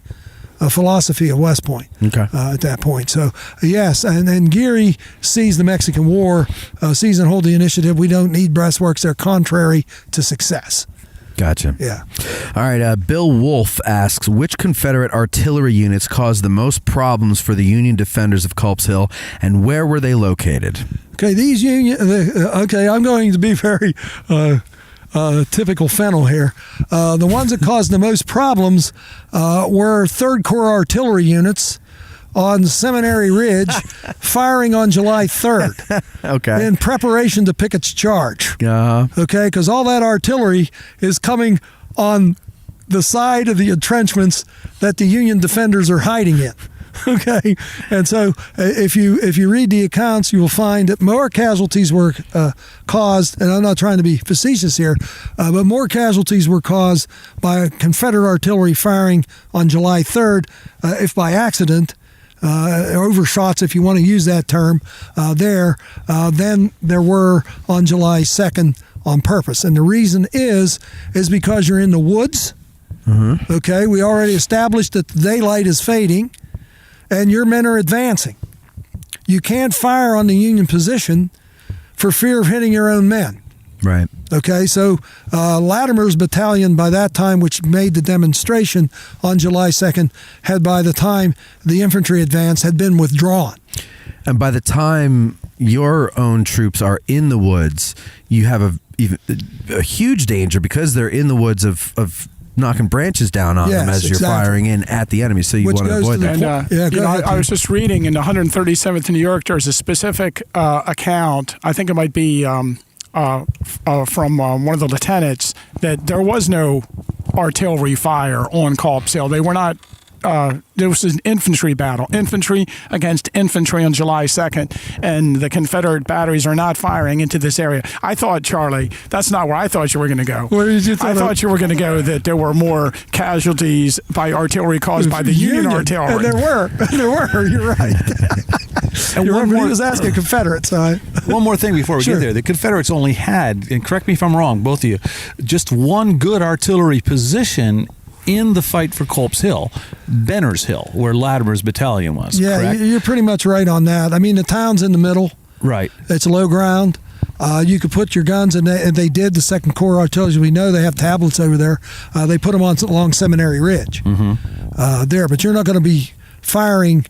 philosophy of West Point at that point. So, yes, and then Geary sees the Mexican War, sees and hold the initiative. We don't need breastworks. They're contrary to success. Gotcha. Yeah. All right. Bill Wolfe asks, which Confederate artillery units caused the most problems for the Union defenders of Culp's Hill, and where were they located? Okay, these I'm going to be very typical Fennell here. The ones that caused the most problems were 3rd Corps artillery units on Seminary Ridge, firing on July 3rd. In preparation to Pickett's charge. Okay, because all that artillery is coming on the side of the entrenchments that the Union defenders are hiding in. Okay, and so if you read the accounts, you will find that more casualties were caused, and I'm not trying to be facetious here, but more casualties were caused by Confederate artillery firing on July 3rd, if by accident, overshots, if you want to use that term, than there were on July 2nd on purpose. And the reason is because you're in the woods. Okay, we already established that the daylight is fading, and your men are advancing. You can't fire on the Union position for fear of hitting your own men. Right. Okay, so Latimer's battalion by that time, which made the demonstration on July 2nd, had by the time the infantry advance had been withdrawn. And by the time your own troops are in the woods, you have a huge danger because they're in the woods of knocking branches down on them as you're firing in at the enemy. So you want to avoid that. I was just reading in the 137th New York, there's a specific account, I think it might be from one of the lieutenants, that there was no artillery fire on Culp's Hill. They were not. There was an infantry battle, infantry against infantry on July 2nd, and the Confederate batteries are not firing into this area. I thought, Charlie, that's not where I thought you were going to go. Where did you think? I thought you were going to go that there were more casualties by artillery caused by the Union artillery. And there were. You're right. And he was asking Confederates. One more thing before we get there. The Confederates only had, and correct me if I'm wrong, both of you, just one good artillery position in the fight for Culp's Hill, Benner's Hill, where Latimer's battalion was. Yeah, correct? You're pretty much right on that. I mean, the town's in the middle. Right. It's low ground. You could put your guns in, and they did. The Second Corps artillery, we know they have tablets over there. They put them along Seminary Ridge there, but you're not going to be firing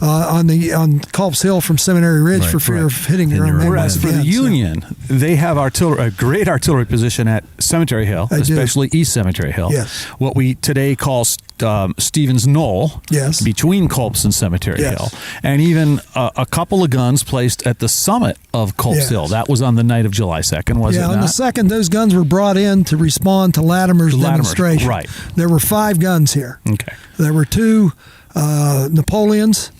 on Culp's Hill from Seminary Ridge for fear of hitting your own men. Whereas for the Union, they have a great artillery position at Cemetery Hill, especially East Cemetery Hill. Yes. What we today call Stevens Knoll, between Culp's and Cemetery Hill. And even a couple of guns placed at the summit of Culp's Hill. That was on the night of July 2nd, was it not? Yeah, on the 2nd, those guns were brought in to respond to Latimer's demonstration. Right. There were 5 guns here. Okay. There were 2 Napoleons.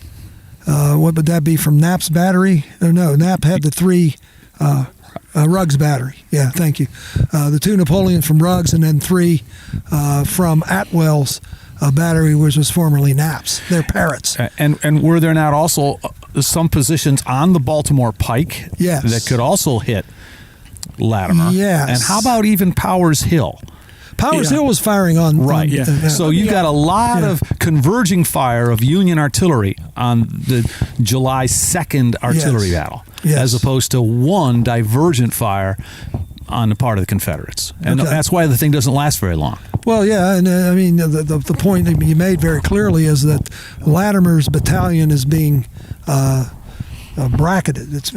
What would that be from Knapp's battery? No, Knapp had the 3 Ruggs battery. Yeah, thank you. The 2 Napoleons from Ruggs, and then 3 from Atwell's battery, which was formerly Knapp's. They're Parrots. And were there not also some positions on the Baltimore Pike that could also hit Latimer? Yes. And how about even Powers Hill? Powers Hill was firing on. So you've got a lot of converging fire of Union artillery on the July 2nd artillery battle, as opposed to one divergent fire on the part of the Confederates. And that's why the thing doesn't last very long. Well, yeah, and I mean, the point that you made very clearly is that Latimer's battalion is being bracketed. It's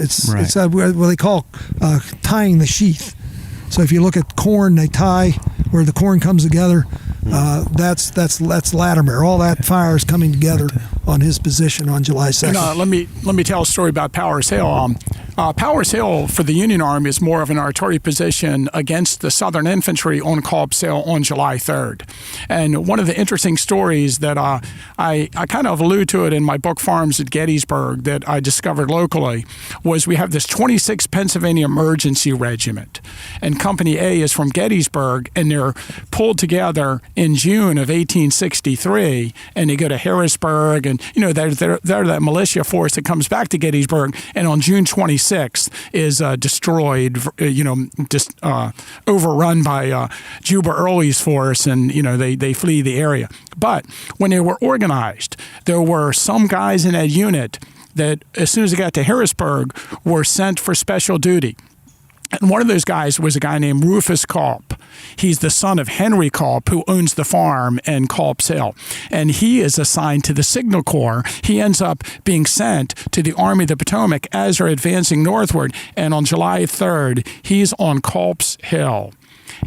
what they call tying the sheath. So if you look at corn, they tie where the corn comes together. That's Latimer. All that fire is coming together on his position on July 2nd. And, let me tell a story about Powers Hill. Powers Hill for the Union Army is more of an artillery position against the Southern infantry on Culp's Hill on July 3rd. And one of the interesting stories that I kind of allude to it in my book Farms at Gettysburg that I discovered locally was we have this 26th Pennsylvania Emergency Regiment, and Company A is from Gettysburg, and they're pulled together in June of 1863, and they go to Harrisburg, and they're that militia force that comes back to Gettysburg, and on June 26th is destroyed, overrun by Juba Early's force, and they flee the area. But when they were organized, there were some guys in that unit that, as soon as they got to Harrisburg, were sent for special duty. And one of those guys was a guy named Rufus Culp. He's the son of Henry Culp, who owns the farm in Culp's Hill. And he is assigned to the Signal Corps. He ends up being sent to the Army of the Potomac as they're advancing northward. And on July 3rd, he's on Culp's Hill.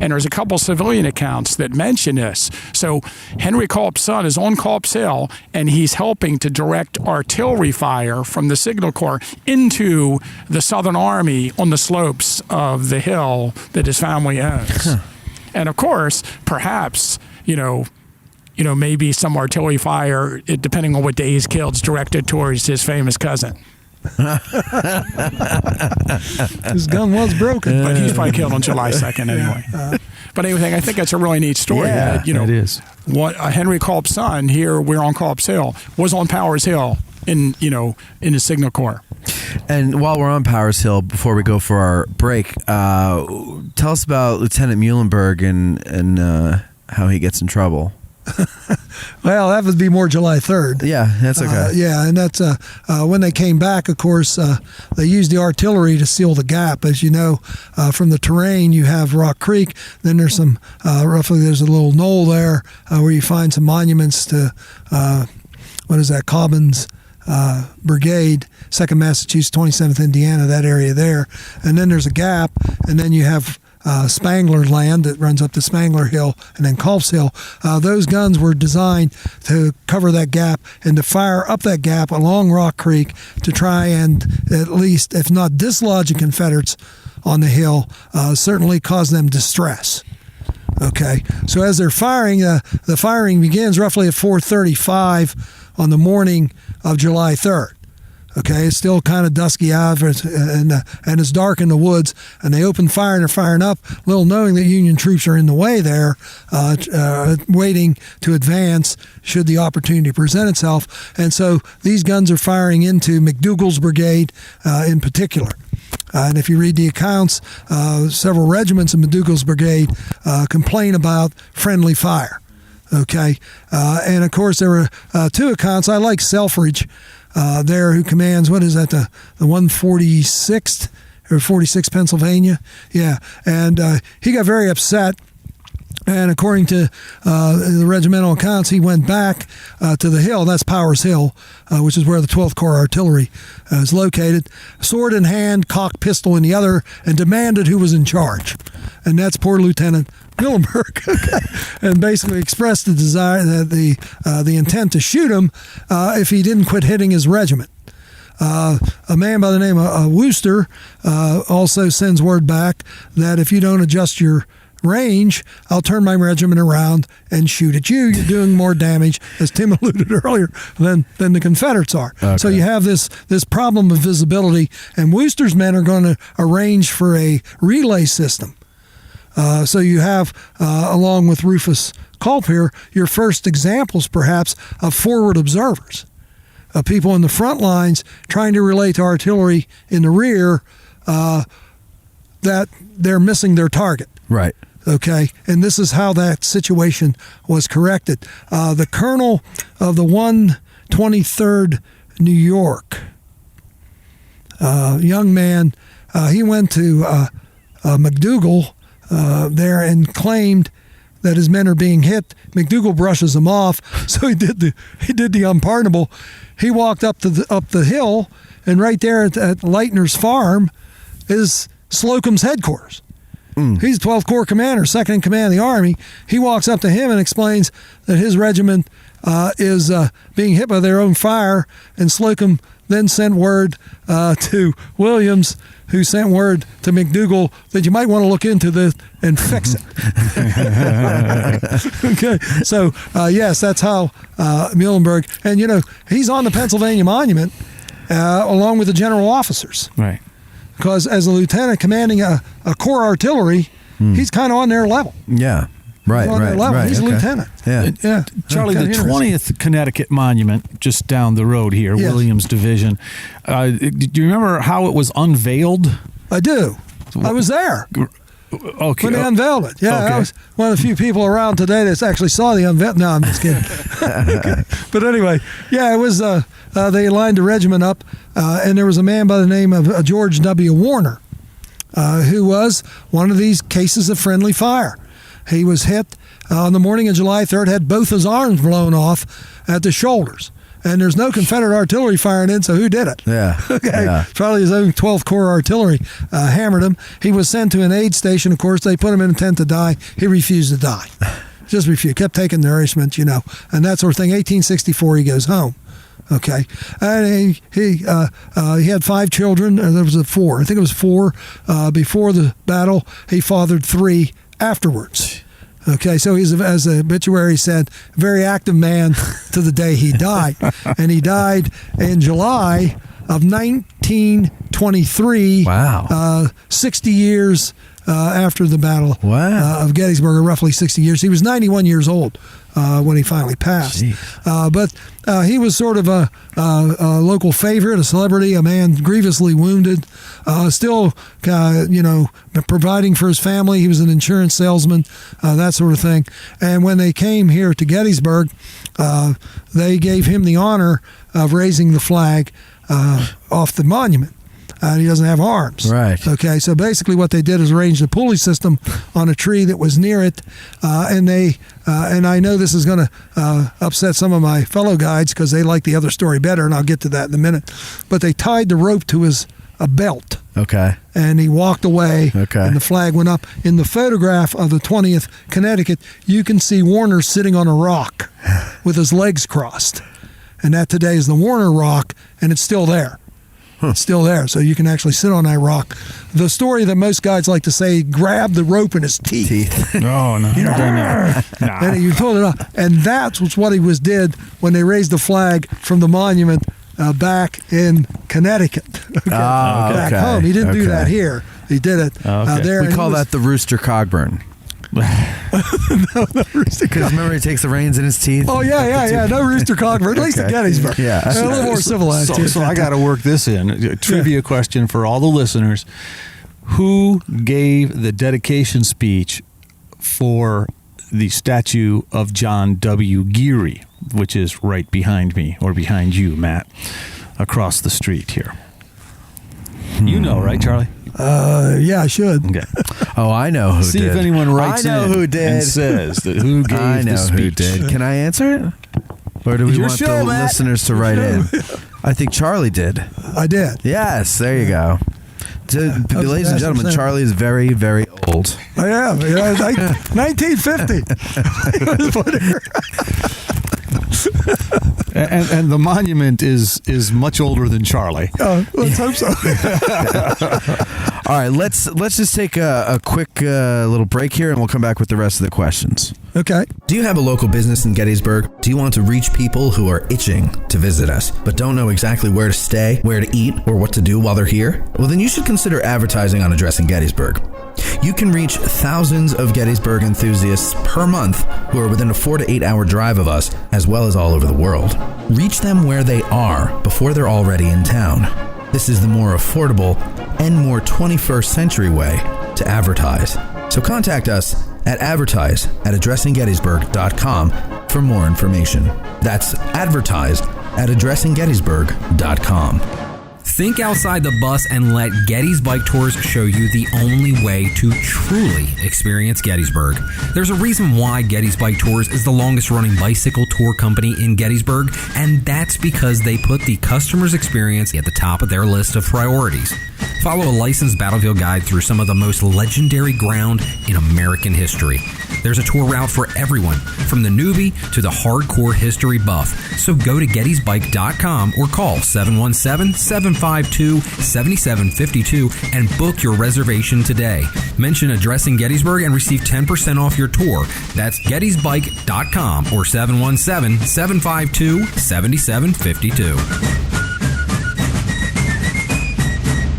And there's a couple civilian accounts that mention this. So Henry Culp's son is on Culp's Hill, and he's helping to direct artillery fire from the Signal Corps into the Southern Army on the slopes of the hill that his family owns. And of course, perhaps, maybe some artillery fire, depending on what day he's killed, is directed towards his famous cousin. His gun was broken, but he's probably killed on July 2nd anyway. But anyway, I think that's a really neat story. Yeah, it is. What Henry Culp's son here, we're on Culp's Hill, was on Powers Hill in the Signal Corps. And while we're on Powers Hill, before we go for our break, tell us about Lieutenant Muhlenberg and how he gets in trouble. Well, that would be more July 3rd. Yeah, that's okay. And that's when they came back, of course, they used the artillery to seal the gap. As you know, from the terrain, you have Rock Creek. Then there's some, there's a little knoll there where you find some monuments to, Cobbins Brigade, 2nd Massachusetts, 27th Indiana, that area there. And then there's a gap, and then you have Spangler land that runs up to Spangler Hill and then Culp's Hill. Those guns were designed to cover that gap and to fire up that gap along Rock Creek to try and at least, if not dislodge the Confederates on the hill, certainly cause them distress. Okay, so as they're firing, the firing begins roughly at 4:35 on the morning of July 3rd. Okay, it's still kind of dusky out, and it's dark in the woods, and they open fire, and they're firing up, little knowing that Union troops are in the way there, waiting to advance should the opportunity present itself. And so these guns are firing into McDougall's brigade in particular. And if you read the accounts, several regiments in McDougall's brigade complain about friendly fire. Okay, and of course there were two accounts. I like Selfridge there, who commands, what is that, the 146th or 46th Pennsylvania? Yeah, and he got very upset. And according to the regimental accounts, he went back to the hill. That's Powers Hill, which is where the 12th Corps Artillery is located. Sword in hand, cocked pistol in the other, and demanded who was in charge. And that's poor Lieutenant Muhlenberg, and basically expressed the desire, the intent to shoot him if he didn't quit hitting his regiment. A man by the name of Wooster also sends word back that if you don't adjust your range, I'll turn my regiment around and shoot at you. You're doing more damage, as Tim alluded earlier, than the Confederates are. Okay. So you have this problem of visibility, and Wooster's men are going to arrange for a relay system. So you have, along with Rufus Culp here, your first examples, perhaps, of forward observers, of people in the front lines trying to relay to artillery in the rear that they're missing their target. Right. Okay, and this is how that situation was corrected. The colonel of the 123rd New York, young man, he went to McDougall there and claimed that his men are being hit. McDougall brushes him off, so he did the unpardonable. He walked up the hill, and right there at Leitner's farm is Slocum's headquarters. He's 12th Corps commander, second in command of the Army. He walks up to him and explains that his regiment is being hit by their own fire, and Slocum then sent word to Williams, who sent word to McDougall that you might want to look into this and fix it. Okay, so yes, that's how Muhlenberg, and he's on the Pennsylvania Monument along with the general officers. Right. Because as a lieutenant commanding a corps artillery, he's kind of on their level. Yeah, right. He's a lieutenant. Yeah. Charlie, the 20th Connecticut Monument, just down the road here, yes. Williams Division. Do you remember how it was unveiled? I do. I was there. Okay. When they unveiled it. Yeah, okay. I was one of the few people around today that actually saw the unveil. No, I'm just kidding. Okay. But anyway, yeah, it was, they lined the regiment up, and there was a man by the name of George W. Warner, who was one of these cases of friendly fire. He was hit on the morning of July 3rd, had both his arms blown off at the shoulders. And there's no Confederate artillery firing in, so who did it? Yeah. Okay. Yeah. Probably his own 12th Corps artillery hammered him. He was sent to an aid station. Of course, they put him in a tent to die. He refused to die. Just refused. Kept taking nourishment, and that sort of thing. 1864, he goes home. Okay. And he had 5 children. There was 4. I think it was 4 before the battle. He fathered 3 afterwards. Okay, so he's, as the obituary said, a very active man to the day he died. And he died in July of 1923. Wow. 60 years after the Battle of Gettysburg, or roughly 60 years. He was 91 years old when he finally passed. But he was sort of a local favorite, a celebrity, a man grievously wounded, still, providing for his family. He was an insurance salesman, that sort of thing. And when they came here to Gettysburg, they gave him the honor of raising the flag off the monument. and he doesn't have arms. Right. Okay, so basically what they did is arrange the pulley system on a tree that was near it, and I know this is going to upset some of my fellow guides because they like the other story better, and I'll get to that in a minute. But they tied the rope to his belt. Okay. And he walked away, Okay. and the flag went up. In the photograph of the 20th Connecticut, you can see Warner sitting on a rock with his legs crossed. And that today is the Warner Rock, and it's still there. It's still there, so you can actually sit on that rock. The story that most guys like to say, grab the rope in his teeth. No, no. And you pulled it up. And that's what he did when they raised the flag from the monument back in Connecticut. Back home. He didn't do that here. He did it there. We call that the Rooster Cogburn. Because remember he takes the reins in his teeth. Oh yeah. No Rooster Cogburn, at least at Gettysburg. Yeah, a little more civilized. So I got to work this in. A trivia question for all the listeners: who gave the dedication speech for the statue of John W. Geary, which is right behind me, or behind you, Matt, across the street here? You know, right, Charlie? Yeah, I should. Okay. Oh, I know who See did. if anyone writes I know in who did. and says that who gave I know the speech. who did. Can I answer it? Or do we Your want show, the Matt. listeners to write in? I think Charlie did. I did. Yes, there you go. Ladies and gentlemen, Charlie is very, very old. I am. 1950. And the monument is much older than Charlie. Let's hope so. All right, let's just take a quick little break here, and we'll come back with the rest of the questions. Okay. Do you have a local business in Gettysburg? Do you want to reach people who are itching to visit us, but don't know exactly where to stay, where to eat, or what to do while they're here? Well, then you should consider advertising on Addressing Gettysburg. You can reach thousands of Gettysburg enthusiasts per month who are within a 4 to 8 hour drive of us, as well as all over the world. Reach them where they are before they're already in town. This is the more affordable and more 21st century way to advertise. So contact us at advertise@addressinggettysburg.com for more information. That's advertise@addressinggettysburg.com. Think outside the bus and let Gettys Bike Tours show you the only way to truly experience Gettysburg. There's a reason why Gettys Bike Tours is the longest running bicycle tour company in Gettysburg, and that's because they put the customer's experience at the top of their list of priorities. Follow a licensed battlefield guide through some of the most legendary ground in American history. There's a tour route for everyone, from the newbie to the hardcore history buff. So go to gettysbike.com or call 717-752-7752 and book your reservation today. Mention Addressing Gettysburg and receive 10% off your tour. That's gettysbike.com or 717-752-7752.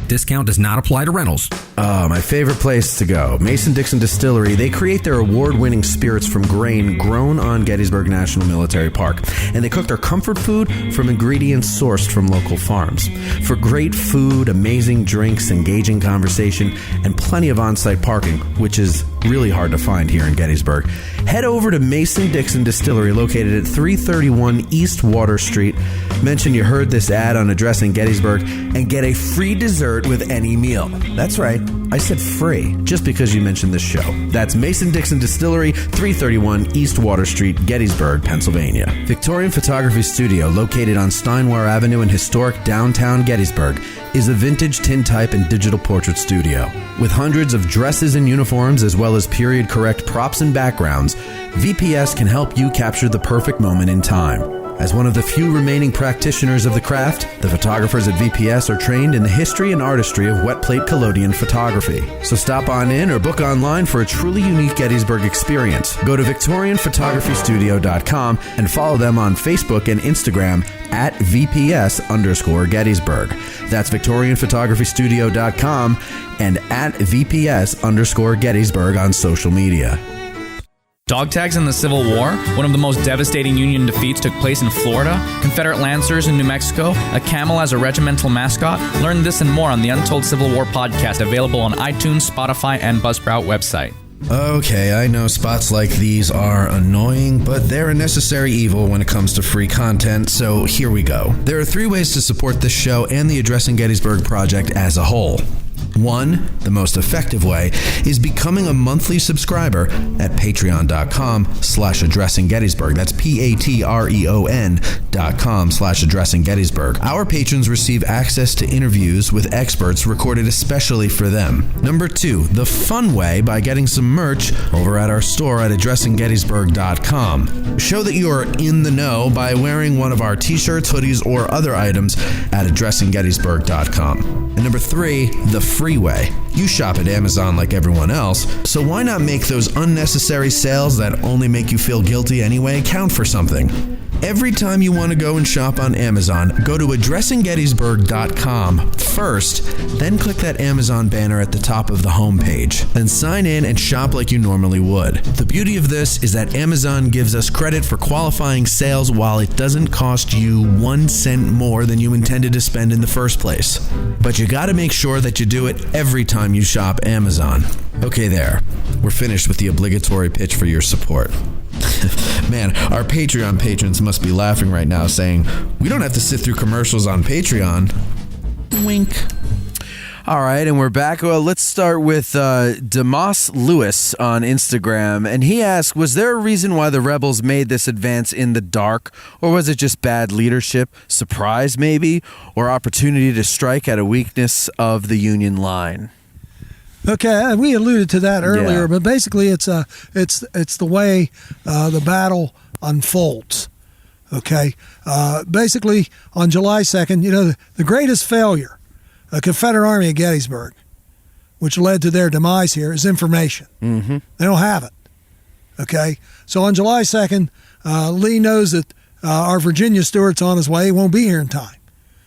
Discount does not apply to rentals. My favorite place to go, Mason-Dixon Distillery. They create their award-winning spirits from grain grown on Gettysburg National Military Park, and they cook their comfort food from ingredients sourced from local farms. For great food, amazing drinks, engaging conversation, and plenty of on-site parking, which is really hard to find here in Gettysburg, head over to Mason-Dixon Distillery, located at 331 East Water Street. Mention you heard this ad on Addressing Gettysburg and get a free dessert with any meal. That's right, I said free, just because you mentioned this show. That's Mason-Dixon Distillery, 331 East Water Street, Gettysburg, Pennsylvania. Victorian Photography Studio, located on Steinwar Avenue in historic downtown Gettysburg, is a vintage tintype and digital portrait studio. With hundreds of dresses and uniforms, as well as period-correct props and backgrounds, VPS can help you capture the perfect moment in time. As one of the few remaining practitioners of the craft, the photographers at VPS are trained in the history and artistry of wet plate collodion photography. So stop on in or book online for a truly unique Gettysburg experience. Go to VictorianPhotographyStudio.com and follow them on Facebook and Instagram at VPS_Gettysburg. That's VictorianPhotographyStudio.com and at VPS_Gettysburg on social media. Dog tags in the Civil War, one of the most devastating Union defeats took place in Florida, Confederate Lancers in New Mexico, a camel as a regimental mascot. Learn this and more on the Untold Civil War podcast, available on iTunes, Spotify, and Buzzsprout website. Okay, I know spots like these are annoying, but they're a necessary evil when it comes to free content, so here we go. There are 3 ways to support this show and the Addressing Gettysburg project as a whole. 1, the most effective way, is becoming a monthly subscriber at patreon.com/addressinggettysburg. That's patreon.com/addressinggettysburg. Our patrons receive access to interviews with experts recorded especially for them. Number 2, the fun way, by getting some merch over at our store at addressinggettysburg.com. Show that you're in the know by wearing one of our t-shirts, hoodies, or other items at addressinggettysburg.com. And number 3, the free way. You shop at Amazon like everyone else, so why not make those unnecessary sales that only make you feel guilty anyway count for something? Every time you want to go and shop on Amazon, go to addressinggettysburg.com first, then click that Amazon banner at the top of the homepage. Then sign in and shop like you normally would. The beauty of this is that Amazon gives us credit for qualifying sales while it doesn't cost you 1 cent more than you intended to spend in the first place. But you gotta make sure that you do it every time you shop Amazon. Okay, there. We're finished with the obligatory pitch for your support. Man, our Patreon patrons must be laughing right now saying, we don't have to sit through commercials on Patreon. Wink. All right, and we're back. Well, let's start with Demas Lewis on Instagram. And he asked, was there a reason why the rebels made this advance in the dark? Or was it just bad leadership, surprise maybe, or opportunity to strike at a weakness of the Union line? Okay, we alluded to that earlier, Yeah. but basically it's the way the battle unfolds. Okay, basically on July 2nd, the greatest failure, the Confederate Army at Gettysburg, which led to their demise here, is information. Mm-hmm. They don't have it. Okay, so on July 2nd, Lee knows that our Virginia Stewart's on his way. He won't be here in time.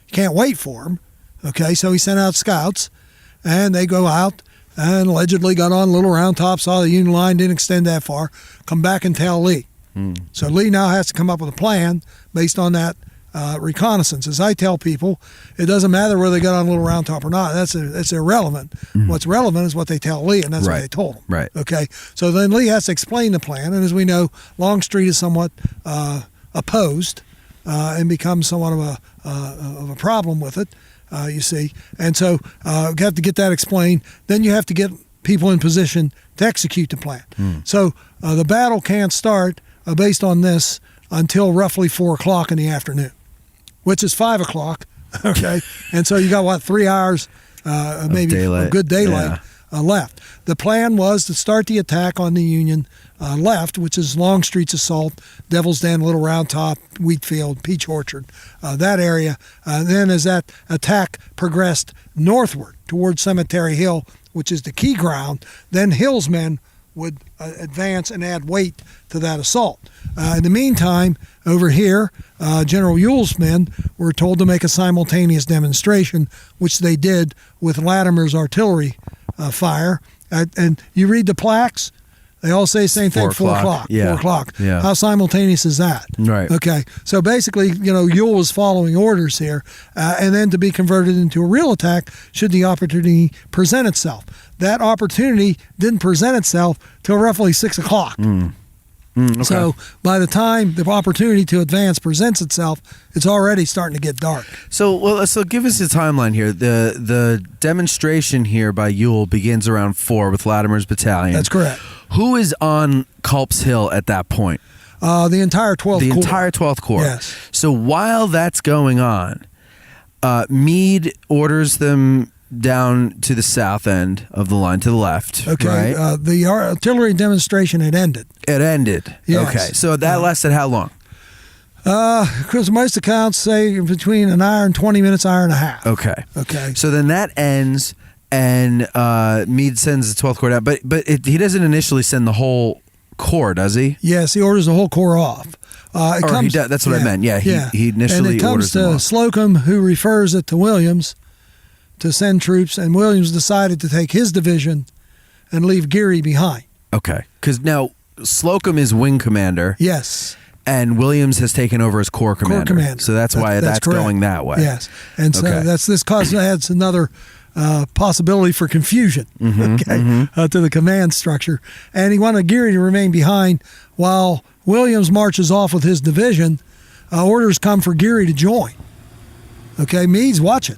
You can't wait for him. Okay, so he sent out scouts, and they go out and allegedly got on Little Round Top, saw the Union line didn't extend that far, come back and tell Lee. So Lee now has to come up with a plan based on that reconnaissance. As I tell people, it doesn't matter whether they got on Little Round Top or not. That's irrelevant. What's relevant is what they tell Lee, and that's what they told him. Right. Okay. So then Lee has to explain the plan, and as we know, Longstreet is somewhat opposed and becomes somewhat of a problem with it. You see, and so you have to get that explained. Then you have to get people in position to execute the plan. So the battle can't start based on this until roughly 4 o'clock in the afternoon, which is 5 o'clock. Okay, and so you got 3 hours, maybe of good daylight left. The plan was to start the attack on the Union left, which is Longstreet's assault, Devil's Den, Little Round Top, Wheatfield, Peach Orchard, that area. Then as that attack progressed northward towards Cemetery Hill, which is the key ground, then Hill's men would advance and add weight to that assault. In the meantime, over here, General Ewell's men were told to make a simultaneous demonstration, which they did with Latimer's artillery fire. And you read the plaques, they all say the same thing, 4 o'clock. Yeah. 4 o'clock. Yeah. How simultaneous is that? Right. Okay. So basically, Ewell was following orders here, and then to be converted into a real attack should the opportunity present itself. That opportunity didn't present itself till roughly 6 o'clock. Okay. So by the time the opportunity to advance presents itself, it's already starting to get dark. So give us a timeline here. The demonstration here by Ewell begins around 4 with Latimer's battalion. That's correct. Who is on Culp's Hill at that point? The entire 12th Corps. The entire 12th Corps. Yes. So while that's going on, Meade orders them down to the south end of the line, to the left. Okay. Right? The artillery demonstration had ended. It ended. Yes. Okay. So that lasted how long? Because most accounts say between an hour and 20 minutes, hour and a half. Okay. Okay. So then that ends, and Meade sends the 12th Corps down. But he doesn't initially send the whole Corps, does he? Yes, he orders the whole Corps off. That's what I meant. Yeah, he initially and it comes orders them to off. Slocum, who refers it to Williams to send troops, and Williams decided to take his division and leave Geary behind. Okay. Because now Slocum is wing commander. Yes. And Williams has taken over as Corps commander. Corps commander. So that's why that's correct. going that way. Yes. And so Okay. this adds another possibility for confusion to the command structure. And he wanted Geary to remain behind while Williams marches off with his division. Orders come for Geary to join. Okay, Meade's watching.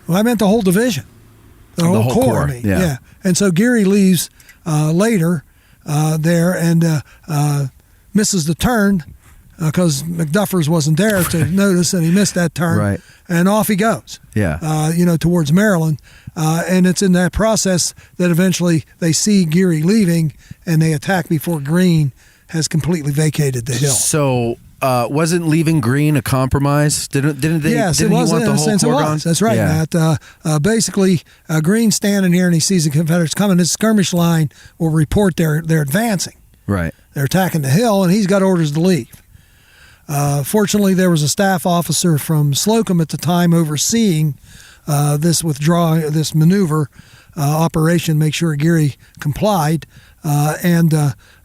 Well, I meant the whole division. The whole corps. Yeah. And so Geary leaves later there and misses the turn because McDuffers wasn't there to notice, and he missed that turn. Right. And off he goes. Yeah. Towards Maryland. And it's in that process that eventually they see Geary leaving, and they attack before Greene has completely vacated the hill. So wasn't leaving Greene a compromise? Didn't they? Yes, didn't it was. He want In the a whole sense, it corps was. gone? That's right, Yeah. Matt. Basically, Greene's standing here, and he sees the Confederates coming. His skirmish line will report they're advancing. Right. They're attacking the hill, and he's got orders to leave. Fortunately, there was a staff officer from Slocum at the time overseeing this maneuver operation, make sure Geary complied. And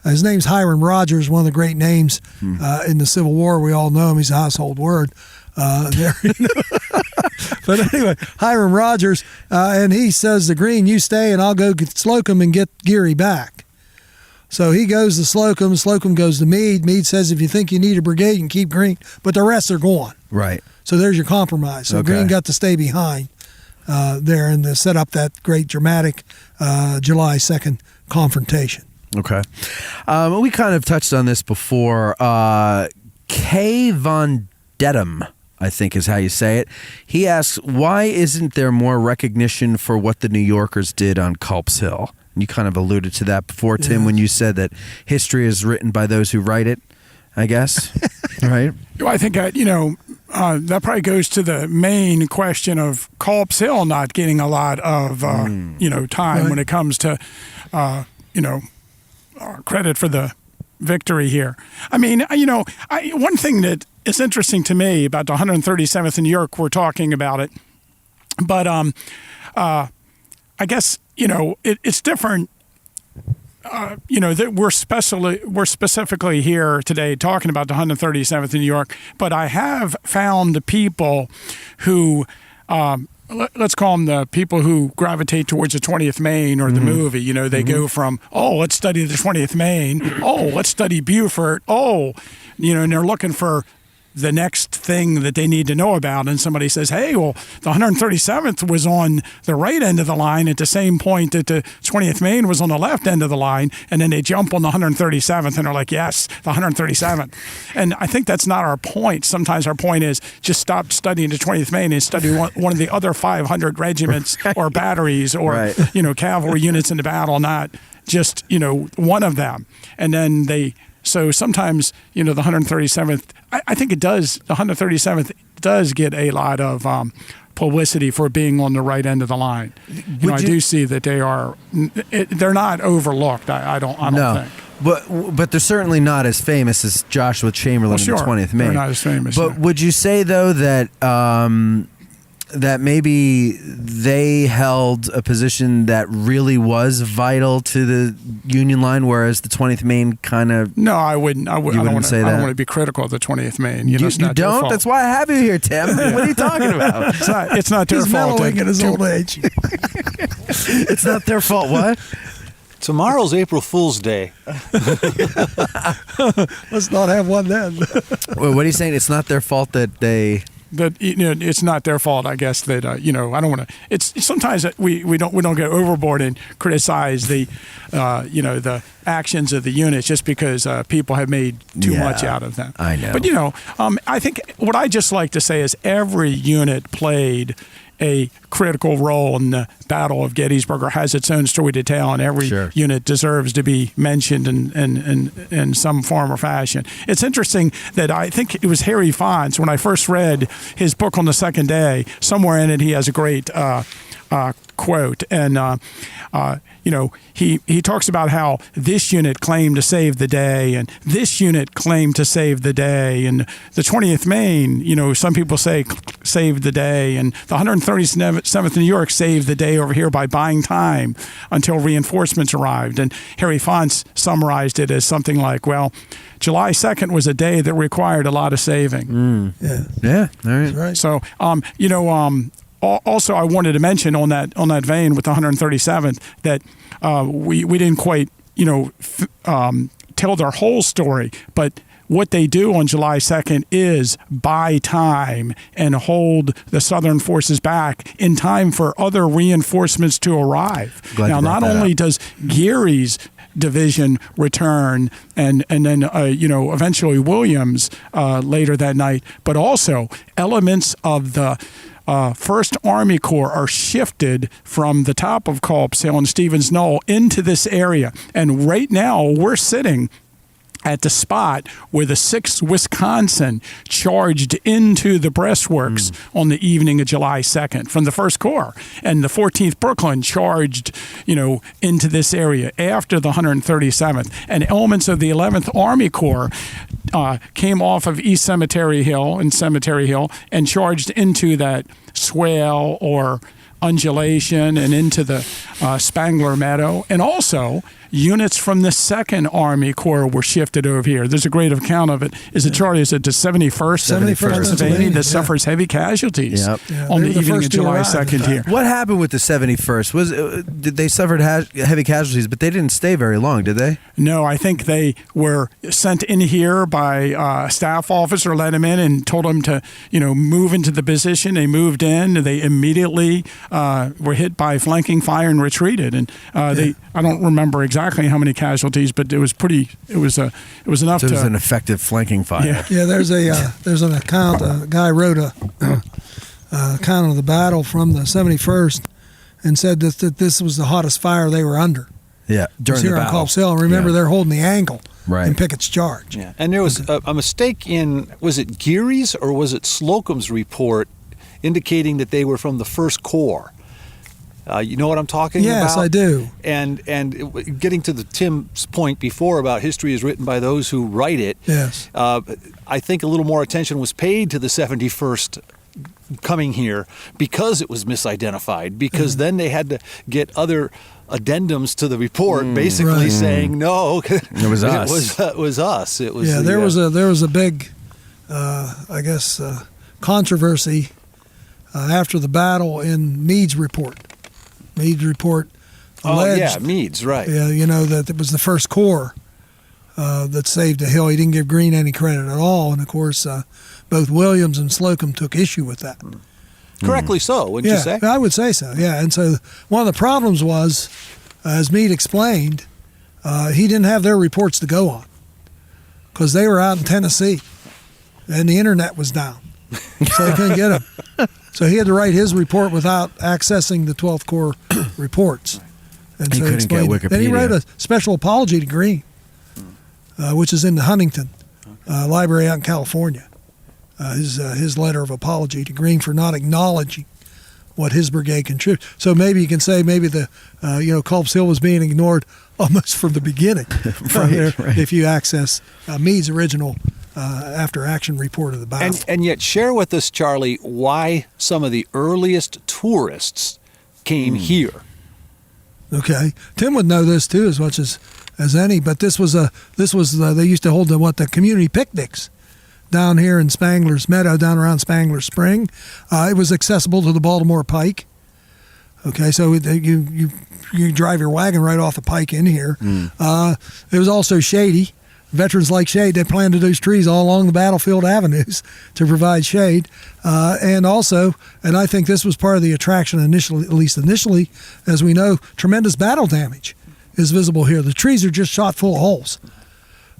his name's Hiram Rogers, one of the great names in the Civil War. We all know him. He's a household word. But anyway, Hiram Rogers, and he says to Greene, you stay and I'll go get Slocum and get Geary back. So he goes to Slocum. Slocum goes to Meade. Meade says, if you think you need a brigade, you can keep Greene, but the rest are gone. Right. So there's your compromise. So Greene got to stay behind there and to set up that great dramatic July 2nd confrontation. Okay. We kind of touched on this before. K. von Dedham, I think is how you say it. He asks, why isn't there more recognition for what the New Yorkers did on Culp's Hill? You kind of alluded to that before, Tim, when you said that history is written by those who write it, I guess. Right? I think, that probably goes to the main question of Culp's Hill not getting a lot of, time when it comes to, credit for the victory here. I mean, one thing that is interesting to me about the 137th in New York, we're talking about it, but I guess, it's different. That we're specifically here today talking about the 137th in New York, but I have found people who, let's call them the people who gravitate towards the 20th Maine or the movie. They go from, let's study the 20th Maine. Let's study Beaufort. And they're looking for the next thing that they need to know about, and somebody says, hey, well, the 137th was on the right end of the line at the same point that the 20th Maine was on the left end of the line, and then they jump on the 137th and they're like, yes, the 137th. And I think that's not our point. Sometimes our point is just stop studying the 20th Maine and study one of the other 500 regiments or batteries or cavalry units in the battle, not just one of them. And then so sometimes, the 137th, I think it does, the 137th does get a lot of publicity for being on the right end of the line. I do see that they're not overlooked, I don't think. But they're certainly not as famous as Joshua Chamberlain in the 20th Maine. They're not as famous. But would you say, though, that that maybe they held a position that really was vital to the Union line, whereas the 20th Maine kind of... No, I wouldn't. I don't want to be critical of the 20th Maine. You don't? That's why I have you here, Tim. What are you talking about? It's not their fault. He's mellowing in his old age. It's not their fault. What? Tomorrow's April Fool's Day. Let's not have one then. Wait, what are you saying? It's not their fault that they... That it's not their fault, I guess. That I don't want to. It's sometimes that we don't go overboard and criticize the the actions of the units just because people have made too much out of them. I know. But I think what I just like to say is every unit played a critical role in the Battle of Gettysburg, or has its own story to tell, and every unit deserves to be mentioned in some form or fashion. It's interesting that I think it was Harry Fonz, when I first read his book on the second day, somewhere in it he has a great quote, and he talks about how this unit claimed to save the day, and this unit claimed to save the day, and the 20th Maine, some people say saved the day, and the 137th New York saved the day over here by buying time until reinforcements arrived. And Harry Fonz summarized it as something like, well, July 2nd was a day that required a lot of saving. Yeah. All right. So, also I wanted to mention on that vein with the 137th that we didn't quite tell their whole story, but what they do on July 2nd is buy time and hold the Southern forces back in time for other reinforcements to arrive. Now, not only does Geary's division return and then eventually Williams later that night, but also elements of the First Army Corps are shifted from the top of Culp's Hill and Stevens Knoll into this area. And right now we're sitting at the spot where the 6th Wisconsin charged into the breastworks on the evening of July 2nd from the 1st Corps. And the 14th Brooklyn charged, into this area after the 137th. And elements of the 11th Army Corps came off of East Cemetery Hill and charged into that swale or undulation and into the Spangler Meadow. And also, units from the 2nd Army Corps were shifted over here. There's a great account of it. Is it, Charlie, is it the 71st Pennsylvania that suffers heavy casualties on the evening of July 2nd here? What happened with the 71st? Did they suffer heavy casualties, but they didn't stay very long, did they? No, I think they were sent in here by a staff officer, let them in and told them to, move into the position. They moved in. They immediately were hit by flanking fire and retreated. And I don't remember exactly how many casualties, but it was enough. So it was an effective flanking fire. Yeah. There's an account. A guy wrote a account of the battle from the 71st and said that this was the hottest fire they were under. Yeah, during the battle. Here on Culp's Hill. And remember, they're holding the angle in Pickett's charge. Yeah, and there was a mistake in, was it Geary's or was it Slocum's report indicating that they were from the 1st Corps? You know what I'm talking about? Yes, I do. And getting to Tim's point before about history is written by those who write it. Yes. I think a little more attention was paid to the 71st coming here because it was misidentified. Because then they had to get other addendums to the report, basically saying no, it was us. It was us. It was there was a big, controversy after the battle in Meade's report. Meade's report alleged. Meade's, right. Yeah, that it was the 1st Corps that saved the hill. He didn't give Greene any credit at all. And, of course, both Williams and Slocum took issue with that. Correctly so, wouldn't you say? I would say so, yeah. And so one of the problems was, as Meade explained, he didn't have their reports to go on because they were out in Tennessee and the internet was down. So they couldn't get them. So he had to write his report without accessing the 12th Corps reports. And he couldn't get Wikipedia. Then he wrote a special apology to Greene, which is in the Huntington Library out in California. His letter of apology to Greene for not acknowledging what his brigade contributed. So maybe you can say the Culp's Hill was being ignored almost from the beginning. Right. If you access Meade's original after action report of the battle. And yet share with us, Charlie, why some of the earliest tourists came here. Okay, Tim would know this too as much as any. But this was they used to hold the community picnics down here in Spangler's Meadow, down around Spangler Spring. It was accessible to the Baltimore Pike. Okay, so you drive your wagon right off the Pike in here. It was also shady. Veterans like shade. They planted those trees all along the battlefield avenues to provide shade. And I think this was part of the attraction initially, at least initially, as we know, tremendous battle damage is visible here. The trees are just shot full of holes.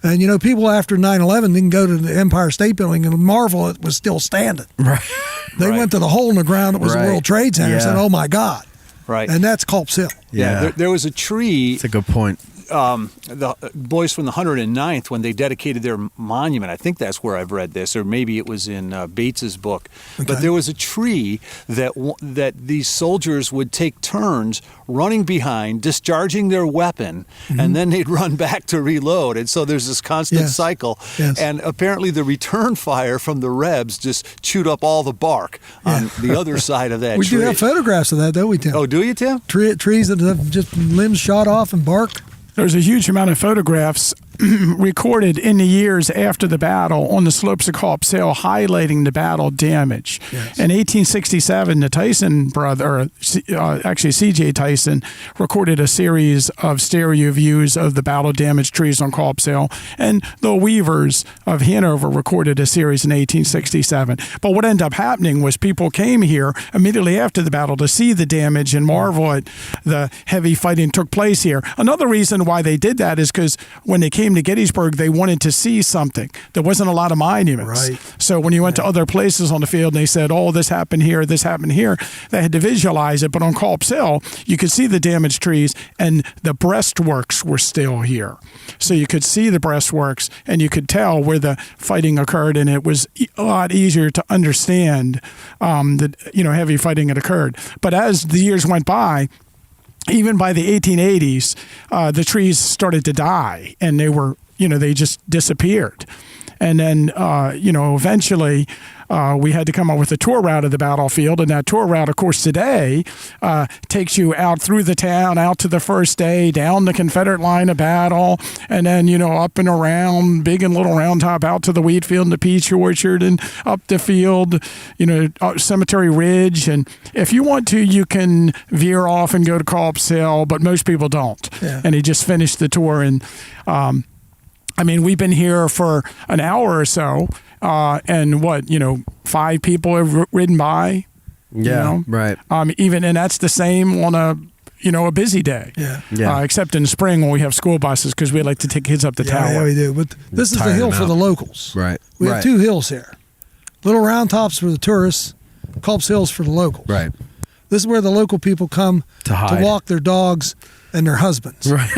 And, people after 9/11 didn't go to the Empire State Building and marvel it was still standing. Right. They went to the hole in the ground that was the World Trade Center and said, oh, my God. Right. And that's Culp's Hill. Yeah. There was a tree. That's a good point. The boys from the 109th, when they dedicated their monument, I think that's where I've read this, or maybe it was in Bates's book. Okay. But there was a tree that these soldiers would take turns running behind, discharging their weapon, and then they'd run back to reload. And so there's this constant cycle. Yes. And apparently the return fire from the Rebs just chewed up all the bark on the other side of that we tree. We do have photographs of that, don't we, Tim? Oh, do you, Tim? Trees that have just limbs shot off and bark. There's a huge amount of photographs recorded in the years after the battle on the slopes of Culp's Hill, highlighting the battle damage. Yes. In 1867, the Tyson brother, actually C.J. Tyson, recorded a series of stereo views of the battle-damaged trees on Culp's Hill, and the Weavers of Hanover recorded a series in 1867. But what ended up happening was people came here immediately after the battle to see the damage and marvel at the heavy fighting took place here. Another reason why they did that is because when they came to Gettysburg, they wanted to see something. There wasn't a lot of monuments. Right. So when you went to other places on the field and they said, oh, this happened here, they had to visualize it. But on Culp's Hill, you could see the damaged trees, and the breastworks were still here. So you could see the breastworks, and you could tell where the fighting occurred, and it was a lot easier to understand that heavy fighting had occurred. But as the years went by, even by the 1880s, the trees started to die, and they just disappeared. And then, eventually we had to come up with a tour route of the battlefield. And that tour route, of course, today takes you out through the town, out to the first day, down the Confederate line of battle, and then, up and around, Big and Little Round Top, out to the wheat field and the peach orchard, and up the field, Cemetery Ridge. And if you want to, you can veer off and go to Culp's Hill, but most people don't. Yeah. And he just finished the tour. And we've been here for an hour or so, and 5 people have ridden by. Yeah, right. And that's the same on a busy day. Yeah. Except in the spring when we have school buses, because we like to take kids up the tower. Yeah, we do. But this is the hill for the locals. Right. We have 2 hills here. Little Round Tops for the tourists, Culp's Hill's for the locals. Right. This is where the local people come to walk their dogs and their husbands. Right.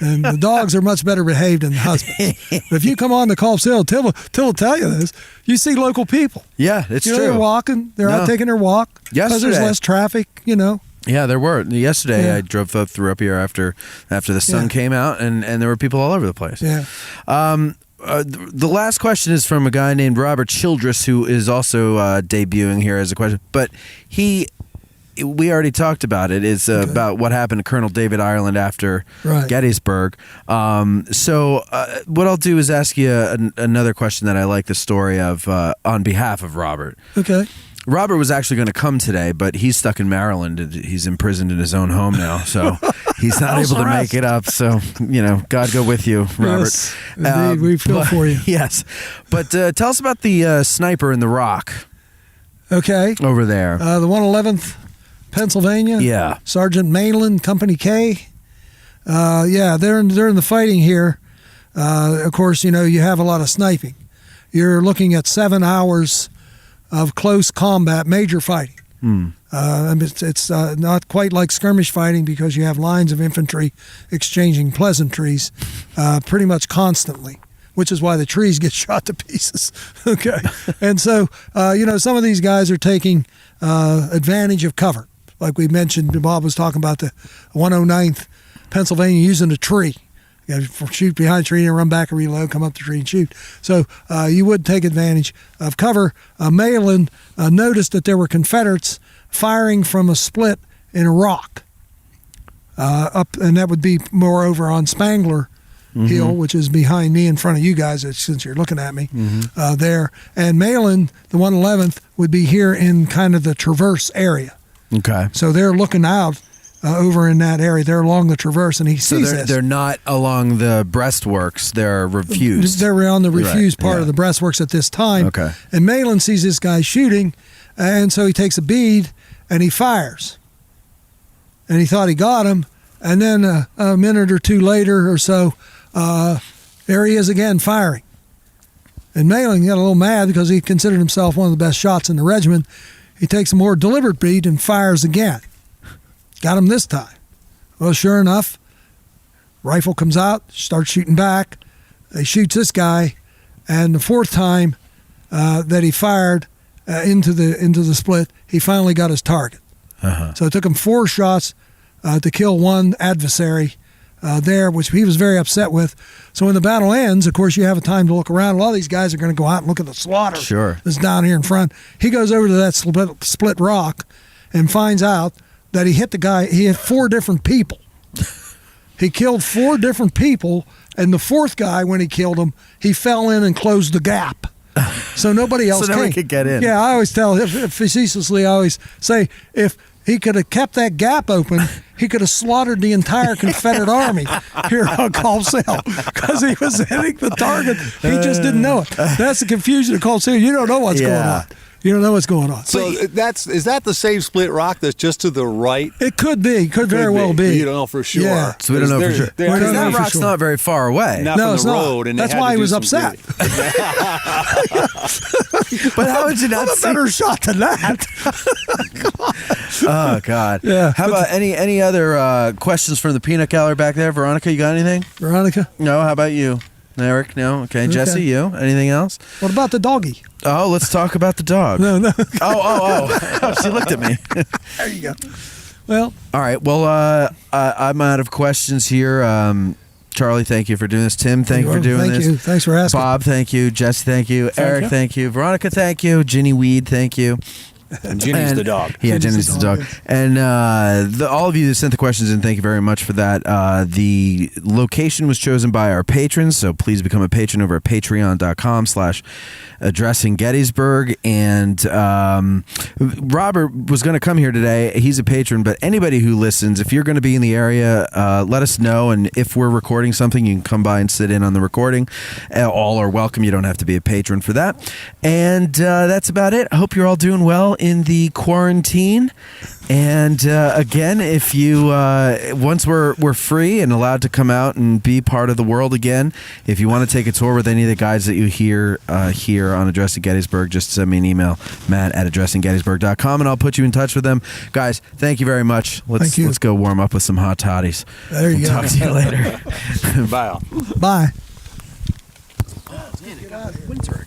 And the dogs are much better behaved than the husbands. But if you come on to Culp's Hill, Till will tell you this, you see local people. Yeah, it's true. They're walking. They're out taking their walk. Because there's less traffic, Yeah, there were. Yesterday, I drove through up here after the sun came out, and there were people all over the place. Yeah. The last question is from a guy named Robert Childress, who is also debuting here as a question. But we already talked about it. It's about what happened to Colonel David Ireland after Gettysburg. So what I'll do is ask you another question that I like the story of on behalf of Robert. Okay. Robert was actually going to come today, but he's stuck in Maryland. He's imprisoned in his own home now, so he's not able to make it up. So, God go with you, Robert. Yes, indeed, we feel for you. Yes. But tell us about the sniper in the rock. Okay. Over there. The 111th Pennsylvania. Yeah. Sergeant Mainland, Company K. They're in the fighting here. Of course, you have a lot of sniping. You're looking at 7 hours of close combat, major fighting. It's not quite like skirmish fighting because you have lines of infantry exchanging pleasantries pretty much constantly, which is why the trees get shot to pieces. Okay. And so, some of these guys are taking advantage of cover. Like we mentioned, Bob was talking about the 109th Pennsylvania using a tree. You shoot behind a tree and run back and reload, come up the tree and shoot. So you would take advantage of cover. Maitland noticed that there were Confederates firing from a split in a rock up, and that would be moreover on Spangler Hill, which is behind me in front of you guys, since you're looking at me there. And Maitland, the 111th, would be here in kind of the Traverse area. Okay. So they're looking out over in that area. They're along the Traverse, and he sees this. They're not along the breastworks. They're refused. They're on the refused part of the breastworks at this time. Okay. And Maitland sees this guy shooting, and so he takes a bead, and he fires. And he thought he got him, and then a minute or two later or so, there he is again firing. And Maitland got a little mad because he considered himself one of the best shots in the regiment. He takes a more deliberate beat and fires again. Got him this time. Well, sure enough, rifle comes out, starts shooting back. He shoots this guy, and the 4th time that he fired into the split, he finally got his target. So it took him 4 shots to kill one adversary there, which he was very upset with. So when the battle ends, of course, you have a time to look around. A lot of these guys are going to go out and look at the slaughter that's down here in front. He goes over to that split rock and finds out that he hit the guy. He hit 4 different people. He killed 4 different people, And the fourth guy, when he killed him, he fell in and closed the gap. So nobody else So nobody could get in. Yeah, I always tell, facetiously, I always say, if he could have kept that gap open, he could have slaughtered the entire Confederate army here on Culp's Hill because he was hitting the target. He just didn't know it. That's the confusion of Culp's Hill. You don't know what's going on. You don't know what's going on. So is that the same split rock that's just to the right? It could be. Could very well be. You don't know for sure. Yeah. So we don't know for sure. Because that rock's not very far away. Not from the road. And that's why he was upset. But how would you not see? A better shot than that. Oh, God. Yeah. How about any other questions from the peanut gallery back there? Veronica, you got anything? Veronica? No. How about you? Eric? No? Okay. Jessie, you? Anything else? What about the doggy? Oh, let's talk about the dog. No. Oh. She looked at me. There you go. Well. All right. Well, I'm out of questions here. Charlie, thank you for doing this. Tim, thank you for doing this. Thank you. Thanks for asking. Bob, thank you. Jesse, thank you. Eric, thank you. Veronica, thank you. Ginnie Wheed, thank you. And Ginny's the dog. Yeah, Ginny's the dog. And all of you that sent the questions in, thank you very much for that. The location was chosen by our patrons, so please become a patron over at patreon.com/addressing Gettysburg. And Robert was going to come here today. He's a patron, but anybody who listens, if you're going to be in the area, let us know. And if we're recording something, you can come by and sit in on the recording. All are welcome. You don't have to be a patron for that. And that's about it. I hope you're all doing well in the quarantine. And again, if you once we're free and allowed to come out and be part of the world again, if you want to take a tour with any of the guys that you hear here on Addressing Gettysburg, just send me an email, matt@addressinggettysburg.com, and I'll put you in touch with them. Guys, thank you very much. Let's go warm up with some hot toddies. There you go. Talk to you later. Bye. Bye. Winter.